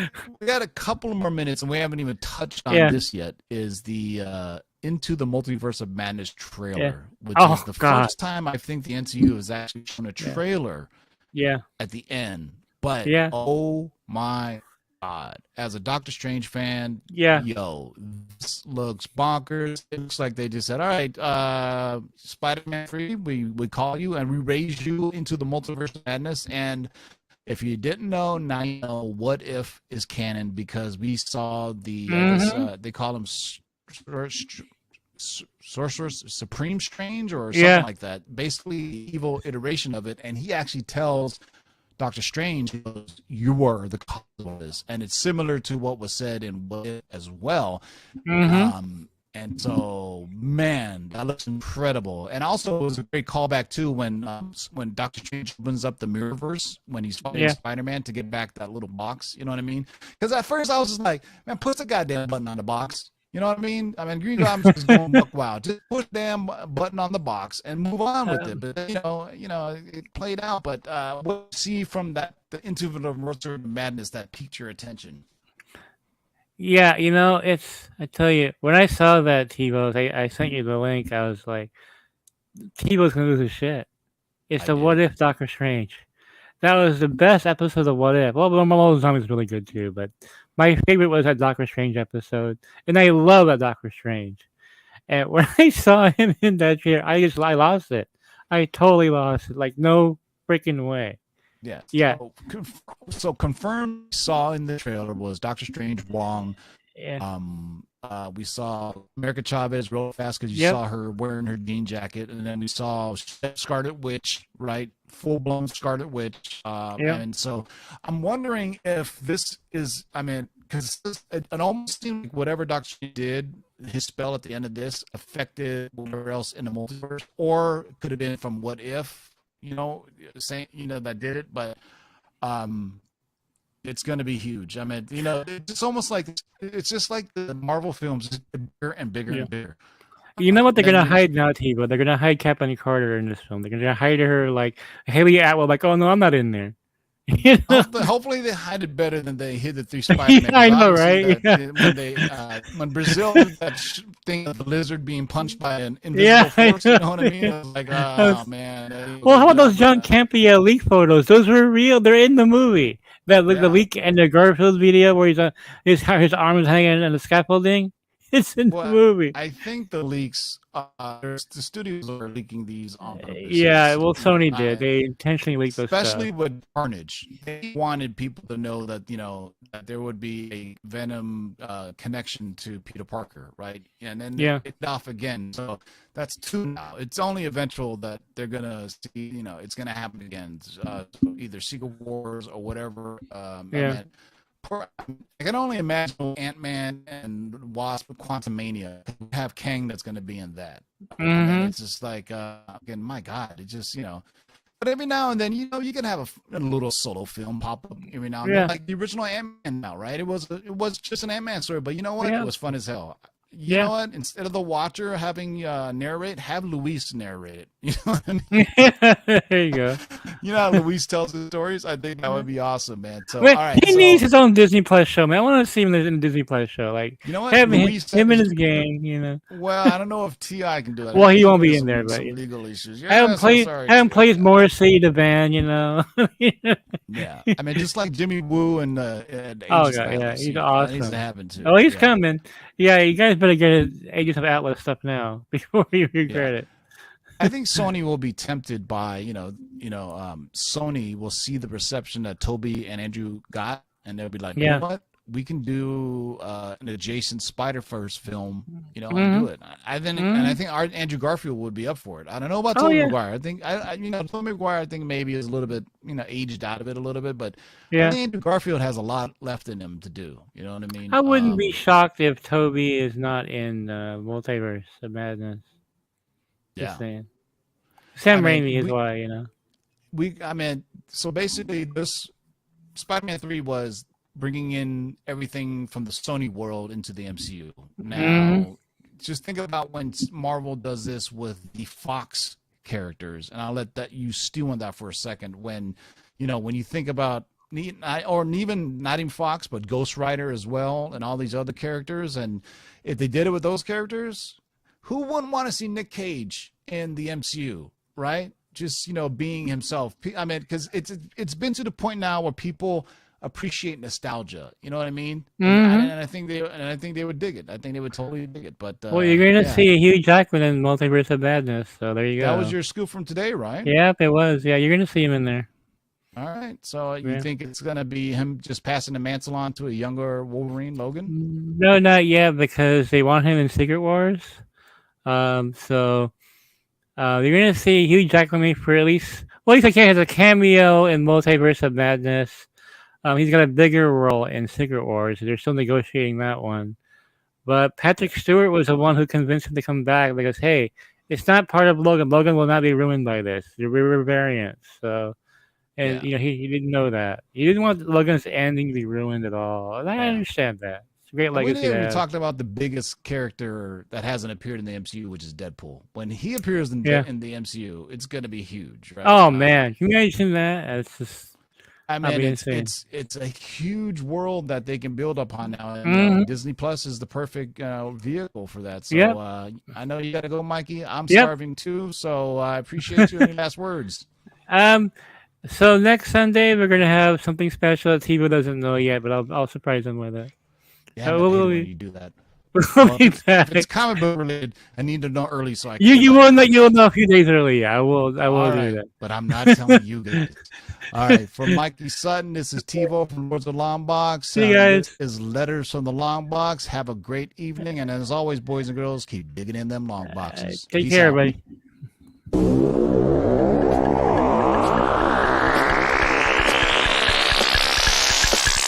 got a couple more minutes, and we haven't even touched on this yet. Is the Into the Multiverse of Madness trailer, which is the first time I think the MCU has actually shown a trailer. At the end, but oh my God, as a Doctor Strange fan, this looks bonkers. It looks like they just said, "All right, Spider-Man 3, we call you and we raise you into the Multiverse of Madness." And if you didn't know, now you know. What If is canon because we saw the they call him Sorcerer's Supreme Strange or something like that. Basically, evil iteration of it, and he actually tells Doctor Strange, "You were the cause of this," and it's similar to what was said in What If as well. And so, man, that looks incredible. And also, it was a great callback too when Doctor Strange opens up the Mirrorverse when he's fighting Spider-Man to get back that little box. You know what I mean? Because at first I was just like, "Man, put the goddamn button on the box." You know what I mean? I mean, Green Goblin's just going buck wild. Just push the damn button on the box and move on with it. But it played out. But what do you see from the Into the Multiverse of Madness that piqued your attention? Yeah, I tell you, when I saw that T-Bose, I sent you the link. I was like, T-Bo's gonna lose his shit. It's the What If Doctor Strange. That was the best episode of What If. Well, Marvel Zombie is really good too, but my favorite was that Doctor Strange episode, and I love that Doctor Strange. And when I saw him in that chair, I lost it. I totally lost it. Like no freaking way. Yeah. So confirmed saw in the trailer was Doctor Strange Wong. We saw America Chavez real fast because you saw her wearing her jean jacket, and then we saw Scarlet Witch, right? Full-blown Scarlet Witch. And so I'm wondering if this is, because it almost seemed like whatever Doctor Strange did, his spell at the end of this affected whatever else in the multiverse, or it could have been from What If, that did it, but it's going to be huge. I mean, it's almost like it's just like the Marvel films, just bigger and bigger and bigger. You know what they're gonna hide now, Tigo? They're gonna hide Kathleen Carter in this film. They're gonna hide her like Haley Atwell. Like, oh no, I'm not in there. You know? Hopefully they hide it better than they hid the 3 Spider-Man. Yeah, I know, right? When Brazil did that thing of the lizard being punched by an invisible force, you know what I mean? It was like, oh man. Well, how about those John Campea leak photos? Those were real. They're in the movie. The leak and the Garfield video where his arm is hanging on the scaffolding. It's in the movie. I think the leaks, the studios are leaking these on purpose. Yeah, well, Sony did. They intentionally leaked those stuff. Especially with Carnage. They wanted people to know that, that there would be a Venom connection to Peter Parker, right? And then they kicked off again. So that's 2 now. It's only eventual that they're going to see, it's going to happen again. Either Secret Wars or whatever. I can only imagine Ant-Man and Wasp with Quantumania have Kang that's going to be in that. And it's just like, again, my God, it just, But every now and then, you can have a little solo film pop up every now and then, like the original Ant-Man now, right? It was just an Ant-Man story, but you know what? It was fun as hell. You know what? Instead of the Watcher having narrate, have Luis narrate it. You know what I mean? There you go. You know how Luis tells his stories? I think that would be awesome, man. So, Wait, all right, he needs his own Disney Plus show, man. I want to see him in a Disney Plus show. Like, you know what? Him in his game, Well, I don't know if T.I. can do that. Well, he won't be in there, but legal issues. Have him play Morrissey, the band, Yeah, I mean, just like Jimmy Woo and oh god, he's awesome. That needs to happen too. Oh, he's coming. Yeah, you guys better get his Agents of Atlas stuff now before you regret it. I think Sony will be tempted by, Sony will see the reception that Toby and Andrew got, and they'll be like, you know what? We can do an adjacent Spider-Verse film, and do it. I think Andrew Garfield would be up for it. I don't know about Tobey Maguire. I think Tobey Maguire, I think maybe is a little bit, aged out of it a little bit, but I think Andrew Garfield has a lot left in him to do. You know what I mean? I wouldn't be shocked if Toby is not in Multiverse of Madness. Just saying. Sam Raimi is why, so basically this Spider-Man 3 was bringing in everything from the Sony world into the MCU. Now, just think about when Marvel does this with the Fox characters, and I'll let you stew on that for a second. When you think about, or even not even Fox, but Ghost Rider as well, and all these other characters, and if they did it with those characters, who wouldn't want to see Nick Cage in the MCU, right? Just being himself. I mean, because it's been to the point now where people appreciate nostalgia, you know what I mean? And I think they would dig it. I think they would totally dig it. But well, you're going to see Hugh Jackman in Multiverse of Madness, so there you go. That was your scoop from today, right? Yep, it was. Yeah, you're going to see him in there. All right. So you think it's going to be him just passing the mantle on to a younger Wolverine, Logan? No, not yet, because they want him in Secret Wars. So you're going to see Hugh Jackman for at least I can't has a cameo in Multiverse of Madness. He's got a bigger role in Secret Wars. They're still negotiating that one. But Patrick Stewart was the one who convinced him to come back because, hey, it's not part of Logan. Logan will not be ruined by this. There were variants. So, and he didn't know that. He didn't want Logan's ending to be ruined at all. And I understand that. It's a great legacy. We talked about the biggest character that hasn't appeared in the MCU, which is Deadpool. When he appears in the MCU, it's going to be huge, right? Oh, man. Can you imagine that? It's just... I mean, it's a huge world that they can build upon now. And, Disney Plus is the perfect vehicle for that. So I know you got to go, Mikey. I'm starving too, so I appreciate you. Any last words? So next Sunday we're gonna have something special that Tivo doesn't know yet, but I'll surprise him with it. Yeah, when you do that. If it's comic book related, I need to know early so I can. You'll know a few days early. I will do that. But I'm not telling you guys. All right, from Mikey Sutton, this is TiVo from Lords of the Long Box. See you guys. This is Letters from the Long Box. Have a great evening, and as always, boys and girls, keep digging in them long boxes. Take care, everybody.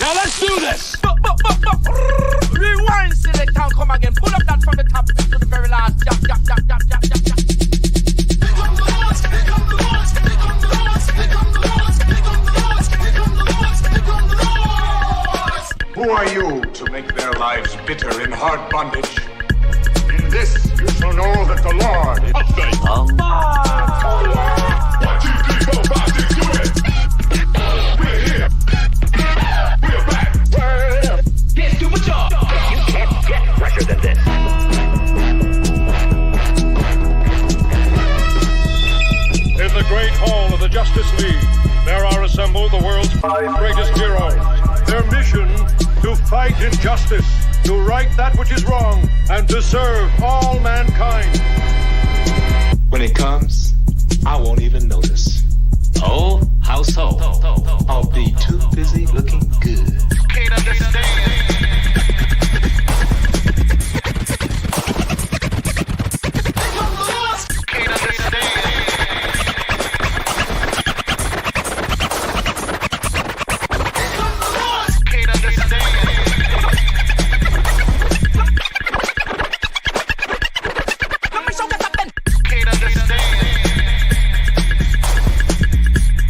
Now let's do this. Rewind, select and come again. Pull up that from the top to the very last. Who are you to make their lives bitter in hard bondage? In this you shall know that the Lord is faithful. 1, 2, 3, 4, 5, 6, do it! We're here. life's greatest heroes. Their mission, to fight injustice, to right that which is wrong, and to serve all mankind. When it comes, I won't even notice. Oh, how so? I'll be too busy looking good.